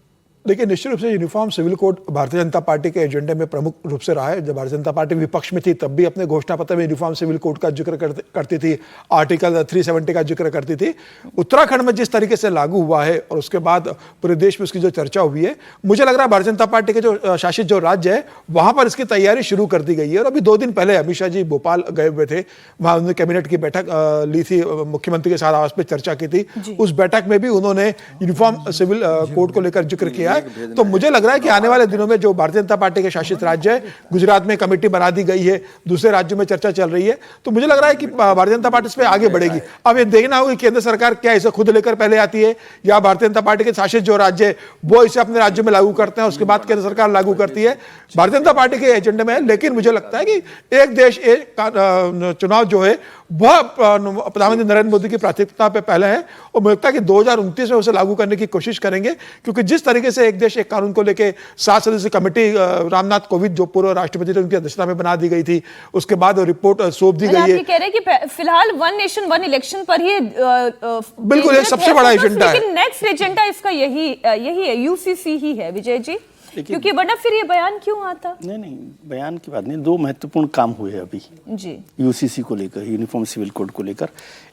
देखिए, निश्चित रूप से uniform civil code Bharatiya Janata party के एजेंडे में प्रमुख रूप से रहा है। जब भारतीय जनता पार्टी विपक्ष में थी तब भी अपने घोषणा पत्र में यूनिफॉर्म सिविल कोड का जिक्र करती थी, आर्टिकल 370 का जिक्र करती थी। उत्तराखंड में जिस तरीके से लागू हुआ है और उसके बाद पूरे देश में उसकी जो चर्चा हुई है, मुझे लग रहा है भारतीय जनता पार्टी के जो शासित जो राज्य है वहां पर इसकी तैयारी शुरू कर दी गई है। और अभी 2 दिन पहले अमित शाह जी भोपाल गए हुए थे, वहां उन्होंने कैबिनेट की बैठक ली थी, मुख्यमंत्री के साथ आवास पर चर्चा की थी। उस बैठक में भी उन्होंने यूनिफॉर्म सिविल कोड को लेकर जिक्र किया है। तो मुझे लग रहा है कि आने वाले दिनों में जो भारतीय जनता पार्टी के शासित राज्य है, गुजरात में कमेटी बना दी गई है, दूसरे राज्यों में चर्चा चल रही है, तो मुझे लग रहा है कि भारतीय जनता पार्टी इस पर आगे बढ़ेगी। अब ये देखना होगा कि केंद्र सरकार क्या इसे खुद लेकर पहले आती है या भारतीय जनता पार्टी के शासित जो राज्य है वो इसे अपने राज्य में लागू करते हैं, उसके बाद केंद्र सरकार लागू करती है। भारतीय जनता पार्टी के एजेंडे में है, लेकिन मुझे लगता है कि एक देश एक चुनाव जो है वह प्रधानमंत्री नरेंद्र मोदी की प्राथमिकता पे पहले है और मुझे लगता है कि 2029 में उसे लागू करने की कोशिश करेंगे, क्योंकि जिस तरीके से एक देश एक कानून को लेकर 7 सदस्यीय कमेटी रामनाथ कोविंद जो पूर्व राष्ट्रपति थे उनकी अध्यक्षता में बना दी गई थी, उसके बाद रिपोर्ट सौंप दी गई है। कह रहे हैं कि फिलहाल 1 नेशन 1 इलेक्शन पर ही बिल्कुल सबसे बड़ा एजेंडा है, लेकिन नेक्स्ट एजेंडा इसका यही है, यूसीसी ही है। विजय जी, क्योंकि वरना फिर ये बयान क्यों आता? नहीं, बयान की बात नहीं, 2 महत्वपूर्ण काम हुए अभी जी यूसीसी को लेकर, यूनिफॉर्म सिविल कोड को लेकर।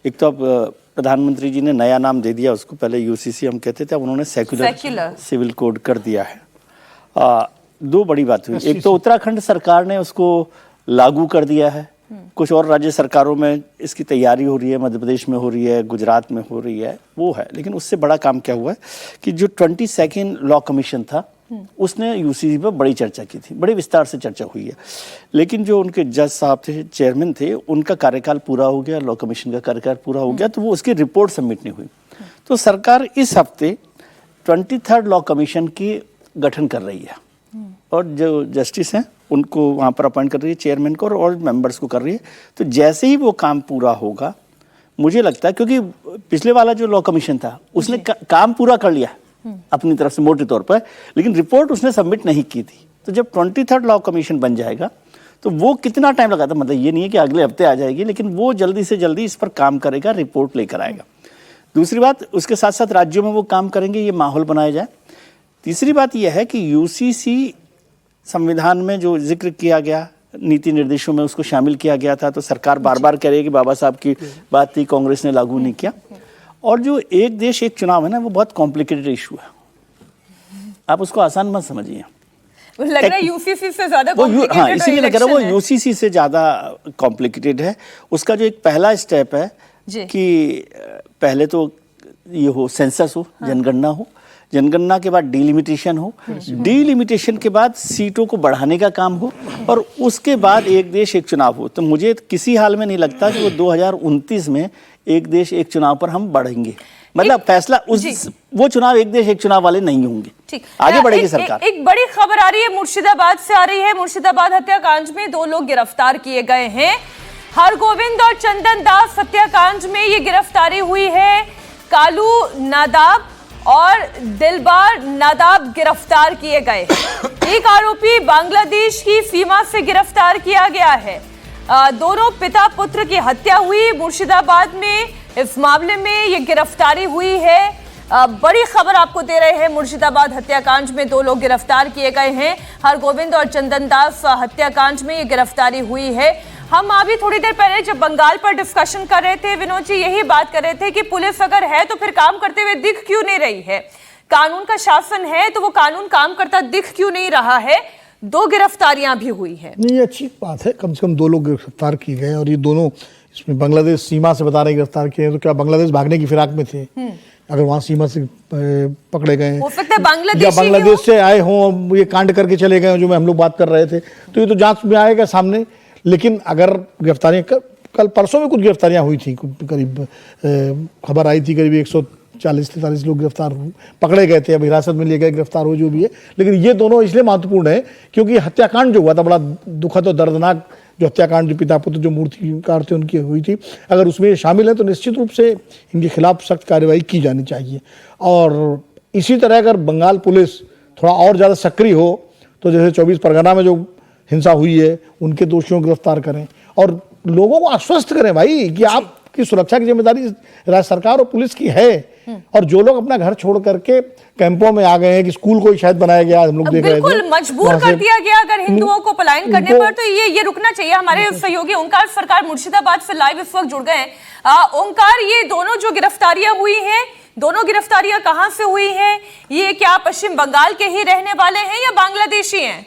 एक तो अब प्रधानमंत्री जी ने नया नाम दे दिया उसको, पहले यूसीसी हम कहते थे, अब उन्होंने सेक्युलर सिविल कोड कर दिया है। 2 बड़ी बात हुई, एक तो उत्तराखंड सरकार ने उसको लागू कर दिया है, कुछ और राज्य सरकारों में इसकी तैयारी हो रही है, मध्य प्रदेश में हो रही है, गुजरात में हो रही है, वो है। लेकिन उससे बड़ा काम क्या हुआ है कि जो 22nd लॉ कमीशन था उसने यूसीसी पर बड़ी चर्चा की थी, बड़ी विस्तार से चर्चा हुई है। लेकिन जो उनके जज साहब थे, चेयरमैन थे, उनका कार्यकाल पूरा हो गया, लॉ कमीशन का कार्यकाल पूरा हो गया, तो वो उसकी रिपोर्ट सबमिट नहीं हुई। तो सरकार इस हफ्ते 23rd लॉ कमीशन की गठन कर रही है और जो जस्टिस हैं उनको वहाँ पर अपॉइंट कर रही है, चेयरमैन को और मेंबर्स को कर रही है। तो जैसे ही वो काम पूरा होगा, मुझे लगता है, क्योंकि पिछले वाला जो लॉ कमीशन था उसने काम पूरा कर लिया अपनी तरफ से मोटे तौर पर, लेकिन रिपोर्ट उसने सबमिट नहीं की थी। तो जब 23rd लॉ कमीशन बन जाएगा तो वो कितना टाइम लगा था, मतलब ये नहीं है कि अगले हफ्ते आ जाएगी, लेकिन वो जल्दी से जल्दी इस पर काम करेगा, रिपोर्ट लेकर आएगा। दूसरी बात, उसके साथ साथ राज्यों में वो काम करेंगे, ये माहौल बनाया जाए। तीसरी बात यह है कि यूसीसी संविधान में जो जिक्र किया गया, नीति निर्देशों में उसको शामिल किया गया था, तो सरकार बार बार कह रही है कि बाबा साहब की बात थी, कांग्रेस ने लागू नहीं किया। और जो एक देश एक चुनाव है ना, वो बहुत कॉम्प्लिकेटेड इशू है, आप उसको आसान मत समझिए। लग रहा है यूसीसी से ज्यादा कॉम्प्लिकेटेड। हाँ, इसीलिए लग रहा है वो यूसीसी से ज्यादा कॉम्प्लिकेटेड है। उसका जो एक पहला स्टेप है कि पहले तो ये हो, सेंसस हो, जनगणना हो, जनगणना के बाद डिलिमिटेशन हो, डिलिमिटेशन के बाद सीटों को बढ़ाने का काम हो, और उसके बाद एक देश एक चुनाव हो। तो मुझे किसी हाल में नहीं लगता कि वो 2029 में एक देश एक चुनाव पर हम बढ़ेंगे। मतलब फैसला वो चुनाव एक देश एक चुनाव वाले नहीं होंगे। ठीक, आगे बढ़ेगी सरकार। एक बड़ी खबर आ रही है, मुर्शिदाबाद से आ रही है। मुर्शिदाबाद हत्याकांड में 2 लोग गिरफ्तार किए गए हैं। हरगोविंद और चंदन दास हत्याकांड में ये गिरफ्तारी हुई है। कालू नादाब और दिलबार नादाब गिरफ्तार किए गए। एक आरोपी बांग्लादेश की सीमा से गिरफ्तार किया गया है। दोनों पिता पुत्र की हत्या हुई मुर्शिदाबाद में। इस मामले में ये गिरफ्तारी हुई है। बड़ी खबर आपको दे रहे हैं, मुर्शिदाबाद हत्याकांड में 2 लोग गिरफ्तार किए गए हैं। हरगोविंद और चंदन दास हत्याकांड में ये गिरफ्तारी हुई है। हम अभी थोड़ी देर पहले जब बंगाल पर डिस्कशन कर रहे थे, विनोद जी यही बात कर रहे थे कि पुलिस अगर है तो फिर काम करते हुए दिख क्यों नहीं रही है। कानून का शासन है तो वो कानून काम करता दिख क्यों नहीं रहा है। 2 गिरफ्तारियां भी हुई है। नहीं, ये अच्छी बात है, कम से कम 2 लोग गिरफ्तार किए गए। और ये दोनों इसमें बांग्लादेश सीमा से बता रहे गिरफ्तार किए, तो क्या बांग्लादेश भागने की फिराक में थे? अगर वहां सीमा से पकड़े गए हो सकता है या बांग्लादेश से आए हों, ये कांड करके चले गए जो हम लोग बात कर रहे थे, तो ये तो जांच में आएगा सामने। लेकिन अगर गिरफ्तारियां कल परसों में कुछ गिरफ्तारियां हुई थी, करीब खबर आई थी करीब 140-43 लोग गिरफ्तार पकड़े गए थे, अब हिरासत में लिए गए, गिरफ्तार हो जो भी है। लेकिन ये दोनों इसलिए महत्वपूर्ण है क्योंकि हत्याकांड जो हुआ था बड़ा दुखद और दर्दनाक, जो हत्याकांड जो पिता पुत्र जो मूर्तिकार थे उनकी हुई थी, अगर उसमें शामिल है तो निश्चित रूप से इनके खिलाफ सख्त कार्रवाई की जानी चाहिए। और इसी तरह अगर बंगाल पुलिस थोड़ा और ज़्यादा सक्रिय हो तो जैसे 24 परगना में जो हिंसा हुई है उनके दोषियों को गिरफ्तार करें और लोगों को आश्वस्त करें भाई कि आपकी सुरक्षा की जिम्मेदारी राज्य सरकार और पुलिस की है। और जो लोग अपना घर छोड़ करके कैंपों में आ गए हैं कि स्कूल को शायद बनाया गया, हम लोग देख रहे थे, बिल्कुल मजबूर कर दिया गया अगर हिंदुओं को पलायन करने पर, तो ये रुकना चाहिए। हमारे सहयोगी ओंकार सरकार मुर्शिदाबाद से लाइव इस वक्त जुड़ गए हैं। ओंकार, ये दोनों जो गिरफ्तारियां हुई हैं, दोनों गिरफ्तारियां कहां से हुई हैं? ये क्या पश्चिम बंगाल के ही रहने वाले हैं या बांग्लादेशी हैं?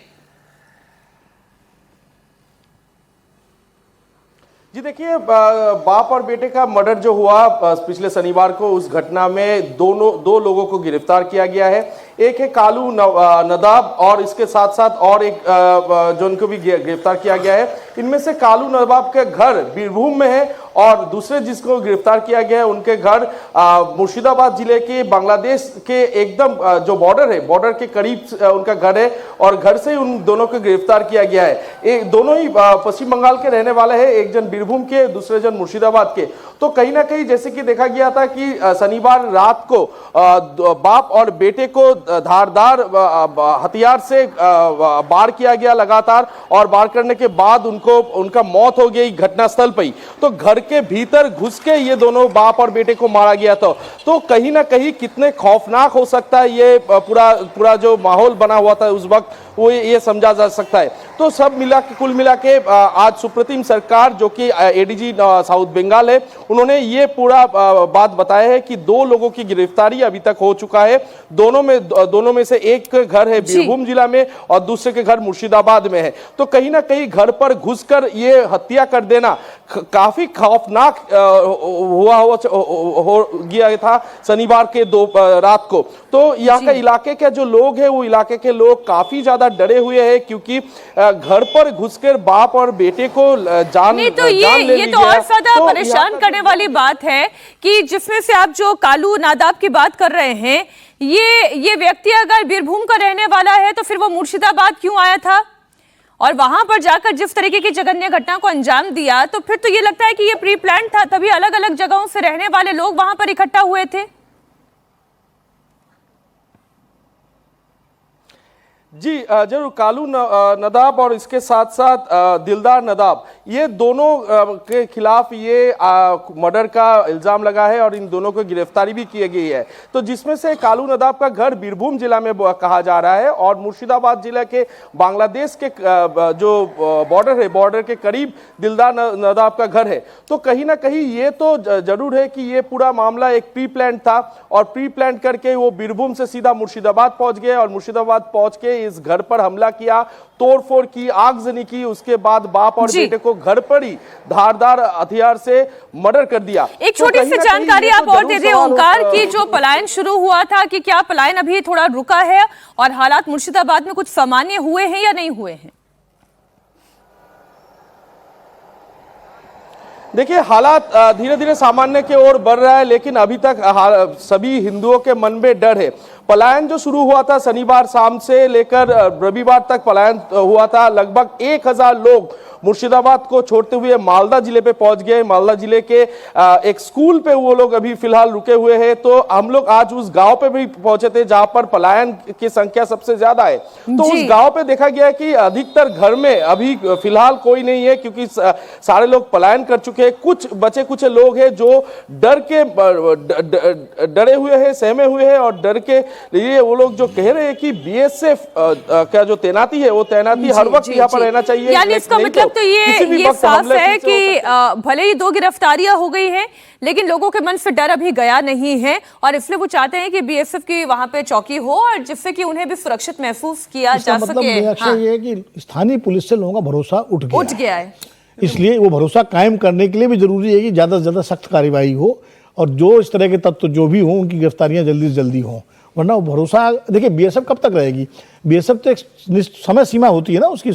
जी देखिए, बाप और बेटे का मर्डर जो हुआ पिछले शनिवार को, उस घटना में 2 लोगों को गिरफ्तार किया गया है। एक है कालू नदाब और इसके साथ साथ और एक जो उनको भी गिरफ्तार किया गया है। इनमें से कालू नदाब के घर बीरभूम में है और दूसरे जिसको गिरफ्तार किया गया है उनके घर मुर्शिदाबाद जिले के बांग्लादेश के एकदम जो बॉर्डर है, बॉर्डर के करीब उनका घर है और घर से ही उन दोनों को गिरफ्तार किया गया है। दोनों ही पश्चिम बंगाल के रहने वाले हैं, एक जन बीरभूम के, दूसरे जन मुर्शिदाबाद के। तो कहीं ना कहीं जैसे कि देखा गया था कि शनिवार रात को बाप और बेटे को धारदार हथियार से वार किया गया लगातार, और वार करने के बाद उनका मौत हो गई घटनास्थल पर ही। तो घर के भीतर घुस के ये दोनों बाप और बेटे को मारा गया था। तो कहीं ना कहीं कितने खौफनाक हो सकता है ये पूरा जो माहौल बना हुआ था उस वक्त, वो ये समझा जा सकता है। तो सब मिला के कुल मिला के आज सुप्रीम सरकार जो कि एडीजी साउथ बंगाल है, उन्होंने ये पूरा बात बताया है कि 2 लोगों की गिरफ्तारी अभी तक हो चुका है। दोनों में से एक घर है बीरभूम जिला में और दूसरे के घर मुर्शिदाबाद में है। तो कहीं ना कहीं घर पर घुसकर ये हत्या कर देना काफी खौफनाक हो गया था शनिवार के रात को। तो यहाँ का इलाके के जो लोग हैं, वो इलाके के लोग काफी ज्यादा डरे हुए हैं क्योंकि घर पर घुसकर बाप और बेटे को जान ले ये तो और ज्यादा परेशान करने वाली बात है कि जिसमें से आप जो कालू नादाब की बात कर रहे हैं, ये व्यक्ति अगर बीरभूम का रहने वाला है तो फिर वो मुर्शिदाबाद क्यों आया था और वहां पर जाकर जिस तरीके की जघन्य घटना को अंजाम दिया, तो फिर तो ये लगता है कि ये प्री प्लान था, तभी अलग अलग जगहों से रहने वाले लोग वहां पर इकट्ठा हुए थे। जी जरूर, कालू नदाब और इसके साथ साथ दिलदार नदाब, ये दोनों के खिलाफ ये मर्डर का इल्जाम लगा है और इन दोनों को गिरफ्तारी भी की गई है। तो जिसमें से कालू नदाब का घर बीरभूम जिला में कहा जा रहा है और मुर्शिदाबाद जिला के बांग्लादेश के जो बॉर्डर है, बॉर्डर के करीब दिलदार नदाब का घर है। तो कहीं ना कहीं ये तो जरूर है कि ये पूरा मामला एक प्री प्लान था और प्री प्लान करके वो बीरभूम से सीधा मुर्शिदाबाद पहुंच गए और मुर्शिदाबाद पहुंच के इस घर पर हमला किया, तोड़फोड़ की, आगजनी की, उसके बाद बाप और बेटे को घर पर ही धारदार हथियार से मर्डर कर दिया। एक छोटी सी जानकारी आप और दे दें ओंकार की, जो पलायन शुरू हुआ था कि क्या पलायन अभी थोड़ा रुका है और हालात मुर्शिदाबाद में कुछ सामान्य हुए हैं या नहीं हुए हैं? देखिए, हालात धीरे धीरे सामान्य की ओर बढ़ रहा है, लेकिन अभी तक सभी हिंदुओं के मन में डर है। पलायन जो शुरू हुआ था शनिवार शाम से लेकर रविवार तक पलायन हुआ था। लगभग 1000 लोग मुर्शिदाबाद को छोड़ते हुए मालदा जिले पे पहुंच गए। मालदा जिले के एक स्कूल पे वो लोग अभी फिलहाल रुके हुए हैं। तो हम लोग आज उस गांव पे भी पहुंचे थे जहां पर पलायन की संख्या सबसे ज्यादा है। तो उस गांव पे देखा गया कि अधिकतर घर में अभी फिलहाल कोई नहीं है, क्योंकि सारे लोग पलायन कर चुके हैं। कुछ बचे कुछ लोग हैं जो डरे हुए हैं, सहमे हुए हैं, और डर के लिए वो लोग जो कह रहे हैं कि बीएसएफ का जो तैनाती है वो तैनाती हर वक्त यहाँ पर रहना चाहिए। यानी इसका मतलब तो ये साफ है कि भले ही 2 गिरफ्तारियां हो गई हैं, लेकिन लोगों के मन से डर अभी गया नहीं है और इसलिए वो चाहते हैं कि बीएसएफ की वहां पे चौकी हो और जिससे कि उन्हें भी सुरक्षित महसूस किया जा मतलब सके। ये है कि स्थानीय पुलिस से लोगों का भरोसा उठ गया है, इसलिए वो भरोसा कायम करने के लिए भी जरूरी है कि ज्यादा से ज्यादा सख्त कार्रवाई हो और जो इस तरह के तत्व जो भी हों उनकी गिरफ्तारियां जल्दी से जल्दी हों, वरना वो भरोसा। देखिए, बीएसएफ कब तक रहेगी? बीएसएफ तो एक समय सीमा होती है ना उसकी,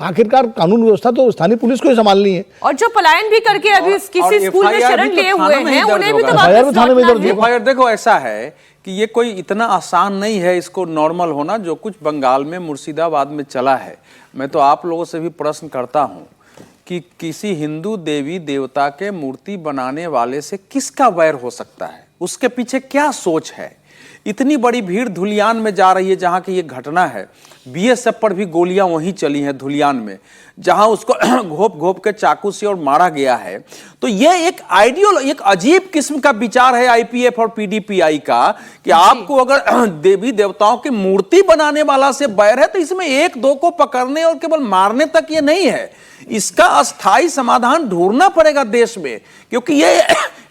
आखिरकार कानून व्यवस्था तो स्थानीय पुलिस को ही संभालनी है। और जो पलायन भी करके अभी किसी स्कूल में शरण लिए हुए हैं उन्हें भी तो वापस लौटना है। एफआईआर देखो, ऐसा है कि ये कोई इतना आसान नहीं है इसको नॉर्मल होना जो कुछ बंगाल में मुर्शिदाबाद में चला है। मैं तो आप लोगों से भी प्रश्न करता हूँ कि किसी हिंदू देवी देवता के मूर्ति बनाने वाले से किसका वैर हो सकता है? उसके पीछे क्या सोच है? इतनी बड़ी भीड़ धुलियान में जा रही है जहां की ये घटना है। बीएसएफ पर भी गोलियां वहीं चली हैं धुलियान में, जहां उसको घोप घोप के चाकू से और मारा गया है। तो ये एक अजीब किस्म का विचार है आईपीएफ और पीडीपीआई का कि आपको अगर देवी देवताओं की मूर्ति बनाने वाला से बैर है तो इसमें 1-2 को पकड़ने और केवल मारने तक ये नहीं है। इसका अस्थाई समाधान ढूंढना पड़ेगा देश में, क्योंकि ये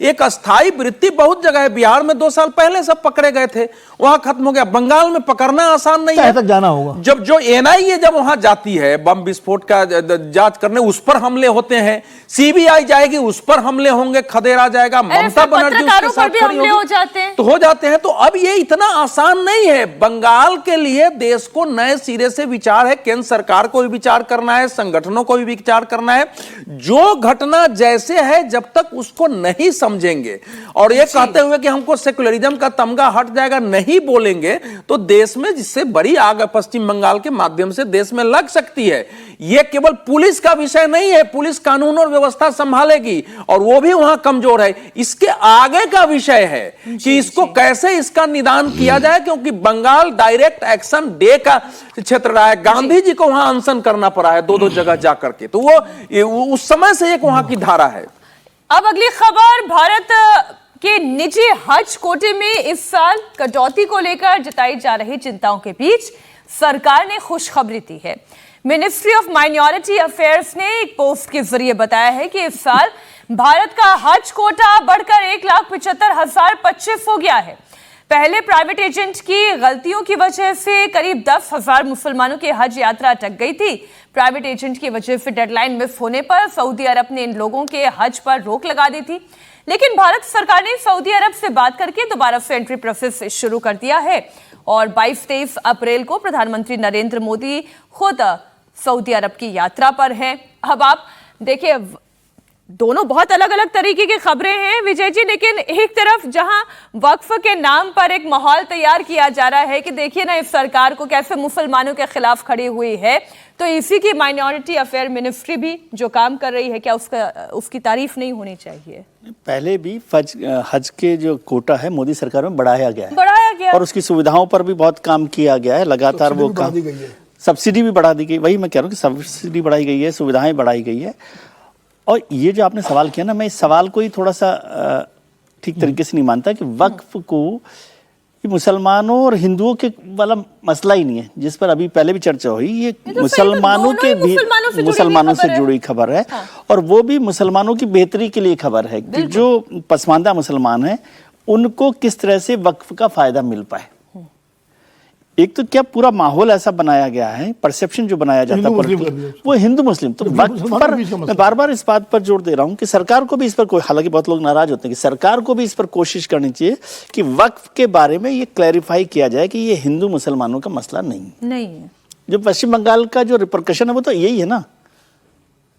एक अस्थाई वृत्ति बहुत जगह है। बिहार में 2 साल पहले सब पकड़े गए थे, वहां खत्म हो गया। बंगाल में पकड़ना आसान नहीं है, तक जाना होगा। जब जो एनआईए जब वहां जाती है बम विस्फोट का जांच करने, उस पर हमले होते हैं। सीबीआई जाएगी, उस पर हमले होंगे, खदेरा जाएगा। ममता बनर्जी उसके साथ खड़ी होगी, हो जाते हैं तो अब ये इतना आसान नहीं है। बंगाल के लिए देश को नए सिरे से विचार है, केंद्र सरकार को भी विचार करना है, संगठनों को भी विचार करना है। जो घटना जैसे है जब तक उसको नहीं समझेंगे और ये कहते हुए कि हमको सेकुलरिज्म का तमगा हट जाएगा नहीं बोलेंगे तो देश में जिससे बड़ी आग पश्चिम बंगाल के माध्यम से देश में लग सकती है। ये केवल पुलिस का विषय नहीं है, पुलिस कानून और व्यवस्था संभालेगी और वो भी वहां कमजोर है। इसके आगे का विषय है कि इसको कैसे इसका निदान किया जाए, क्योंकि बंगाल डायरेक्ट एक्शन डे का क्षेत्र रहा है। गांधी जी को वहां अनशन करना पड़ा है 2-2 जगह जाकर के, तो वो उस समय से एक वहां की धारा है। अब अगली खबर, भारत के निजी हज कोटे में इस साल कटौती को लेकर जताई जा रही चिंताओं के बीच सरकार ने खुशखबरी दी है। मिनिस्ट्री ऑफ माइनॉरिटी अफेयर्स ने एक पोस्ट के जरिए बताया है कि इस साल भारत का हज कोटा बढ़कर 1,75,025 हो गया है। पहले प्राइवेट एजेंट की गलतियों की वजह से करीब 10,000 मुसलमानों की हज यात्रा अटक गई थी। प्राइवेट एजेंट की वजह से डेडलाइन मिस होने पर सऊदी अरब ने इन लोगों के हज पर रोक लगा दी थी, लेकिन भारत सरकार ने सऊदी अरब से बात करके दोबारा से एंट्री प्रोसेस शुरू कर दिया है और 22-23 अप्रैल को प्रधानमंत्री नरेंद्र मोदी खुद सऊदी अरब की यात्रा पर हैं। अब आप देखिए, दोनों बहुत अलग अलग तरीके की खबरें हैं विजय जी, लेकिन एक तरफ जहां वक्फ के नाम पर एक माहौल तैयार किया जा रहा है कि देखिए ना इस सरकार को कैसे मुसलमानों के खिलाफ खड़ी हुई है, तो इसी की माइनॉरिटी अफेयर मिनिस्ट्री भी जो काम कर रही है, क्या उसकी तारीफ नहीं होनी चाहिए? पहले भी हज के जो कोटा है मोदी सरकार में बढ़ाया गया है और उसकी सुविधाओं पर भी बहुत काम किया गया है। लगातार वो काम, सब्सिडी भी बढ़ा दी गई। वही मैं कह रहा हूँ कि सब्सिडी बढ़ाई गई है, सुविधाएं बढ़ाई गई है। और ये जो आपने सवाल किया ना, मैं इस सवाल को ही थोड़ा सा ठीक तरीके से नहीं मानता कि वक्फ को मुसलमानों और हिंदुओं के वाला मसला ही नहीं है, जिस पर अभी पहले भी चर्चा हुई। ये मुसलमानों के भी मुसलमानों से जुड़ी खबर है और वो भी मुसलमानों की बेहतरी के लिए खबर है कि जो पसमानदा मुसलमान हैं उनको किस तरह से वक्फ का फायदा मिल पाए। एक तो क्या पूरा माहौल ऐसा बनाया गया है, परसेप्शन जो बनाया जाता है वो हिंदू मुस्लिम, तो वक्फ पर मैं बार बार इस बात पर जोर दे रहा हूँ कि सरकार को भी इस पर कोई, हालांकि बहुत लोग नाराज होते हैं, कि सरकार को भी इस पर कोशिश करनी चाहिए कि वक्फ के बारे में ये क्लैरिफाई किया जाए कि ये हिंदू मुसलमानों का मसला नहीं है। जो पश्चिम बंगाल का जो रिपरकशन है वो तो यही है ना,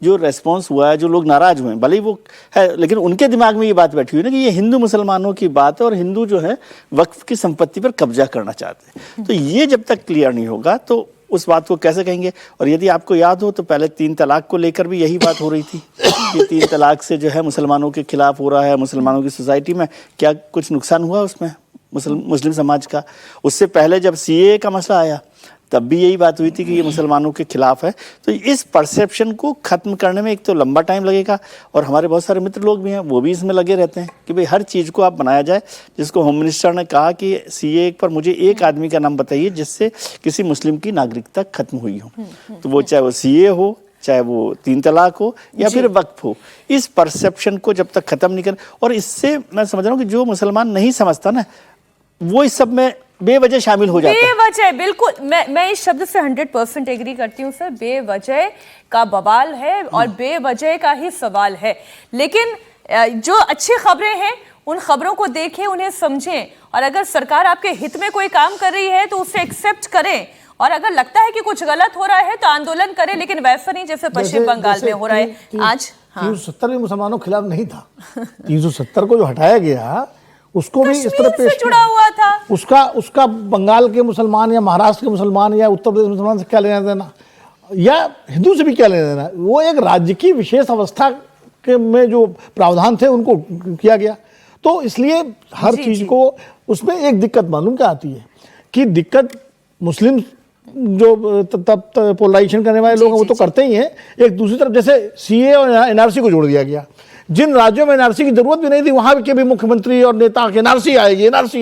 जो रेस्पॉन्स हुआ है, जो लोग नाराज हुए हैं, भले ही वो है, लेकिन उनके दिमाग में ये बात बैठी हुई है ना कि ये हिंदू मुसलमानों की बात है और हिंदू जो है वक्फ की संपत्ति पर कब्जा करना चाहते हैं। तो ये जब तक क्लियर नहीं होगा तो उस बात को कैसे कहेंगे। और यदि आपको याद हो तो पहले 3 तलाक को लेकर भी यही बात हो रही थी कि 3 तलाक से जो है मुसलमानों के खिलाफ हो रहा है, मुसलमानों की सोसाइटी में क्या कुछ नुकसान हुआ उसमें मुस्लिम समाज का। उससे पहले जब CAA का मसला आया तब भी यही बात हुई थी कि ये मुसलमानों के खिलाफ है। तो इस परसेप्शन को खत्म करने में एक तो लंबा टाइम लगेगा, और हमारे बहुत सारे मित्र लोग भी हैं वो भी इसमें लगे रहते हैं कि भाई हर चीज़ को आप बनाया जाए। जिसको होम मिनिस्टर ने कहा कि CAA पर मुझे एक आदमी का नाम बताइए जिससे किसी मुस्लिम की नागरिकता खत्म हुई हो, तो वो चाहे वो CAA हो, चाहे वो 3 तलाक हो या फिर वक्फ हो। इस परसेप्शन को जब तक खत्म नहीं कर, और इससे मैं समझ रहा हूँ कि जो मुसलमान नहीं समझता ना वो इस सब में बेवजह शामिल हो जाता है। बेवजह, बिल्कुल मैं इस शब्द से 100% एग्री करती हूँ सर। बेवजह का बवाल है और बेवजह का ही सवाल है। लेकिन जो अच्छी खबरें हैं उन खबरों को देखें, उन्हें समझें, और अगर सरकार आपके हित में कोई काम कर रही है तो उसे एक्सेप्ट करें, और अगर लगता है कि कुछ गलत हो रहा है तो आंदोलन करें, लेकिन वैसा नहीं जैसे पश्चिम बंगाल में हो रहा है आज। 370 भी मुसलमानों के खिलाफ नहीं था। 370 को जो हटाया गया उसको भी इस तरह पेश जुड़ा हुआ था। उसका बंगाल के मुसलमान या महाराष्ट्र के मुसलमान या उत्तर प्रदेश मुसलमान से क्या लेना देना, या हिंदू से भी क्या लेना देना। वो एक राज्य की विशेष अवस्था के में जो प्रावधान थे उनको किया गया। तो इसलिए हर चीज को उसमें एक दिक्कत मालूम क्या आती है कि दिक्कत मुस्लिम जो तब पोलराइजेशन करने वाले लोग हैं वो तो करते ही हैं। एक दूसरी तरफ जैसे CAA और NRC को जोड़ दिया गया। जिन राज्यों में NRC की जरूरत भी नहीं थी वहां के भी मुख्यमंत्री और नेता के NRC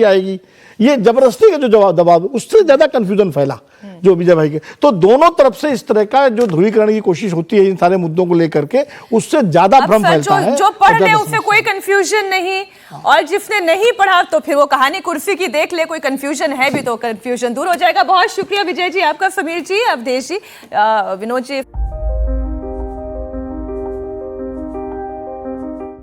आएगी, ये जबरदस्ती का जो दबाव, उससे ज्यादा कंफ्यूजन फैला जो विजय भाई के। तो दोनों तरफ से इस तरह का जो ध्रुवीकरण की कोशिश होती है इन सारे मुद्दों को लेकर के, उससे ज्यादा भ्रम फैलता है। जो पढ़ ले उसे कोई कंफ्यूजन नहीं, और जिसने नहीं पढ़ा तो फिर वो कहानी कुर्सी की देख ले, कोई कंफ्यूजन है भी तो कंफ्यूजन दूर हो जाएगा। बहुत शुक्रिया विजय जी आपका, समीर जी, अवधेश जी, विनोद जी।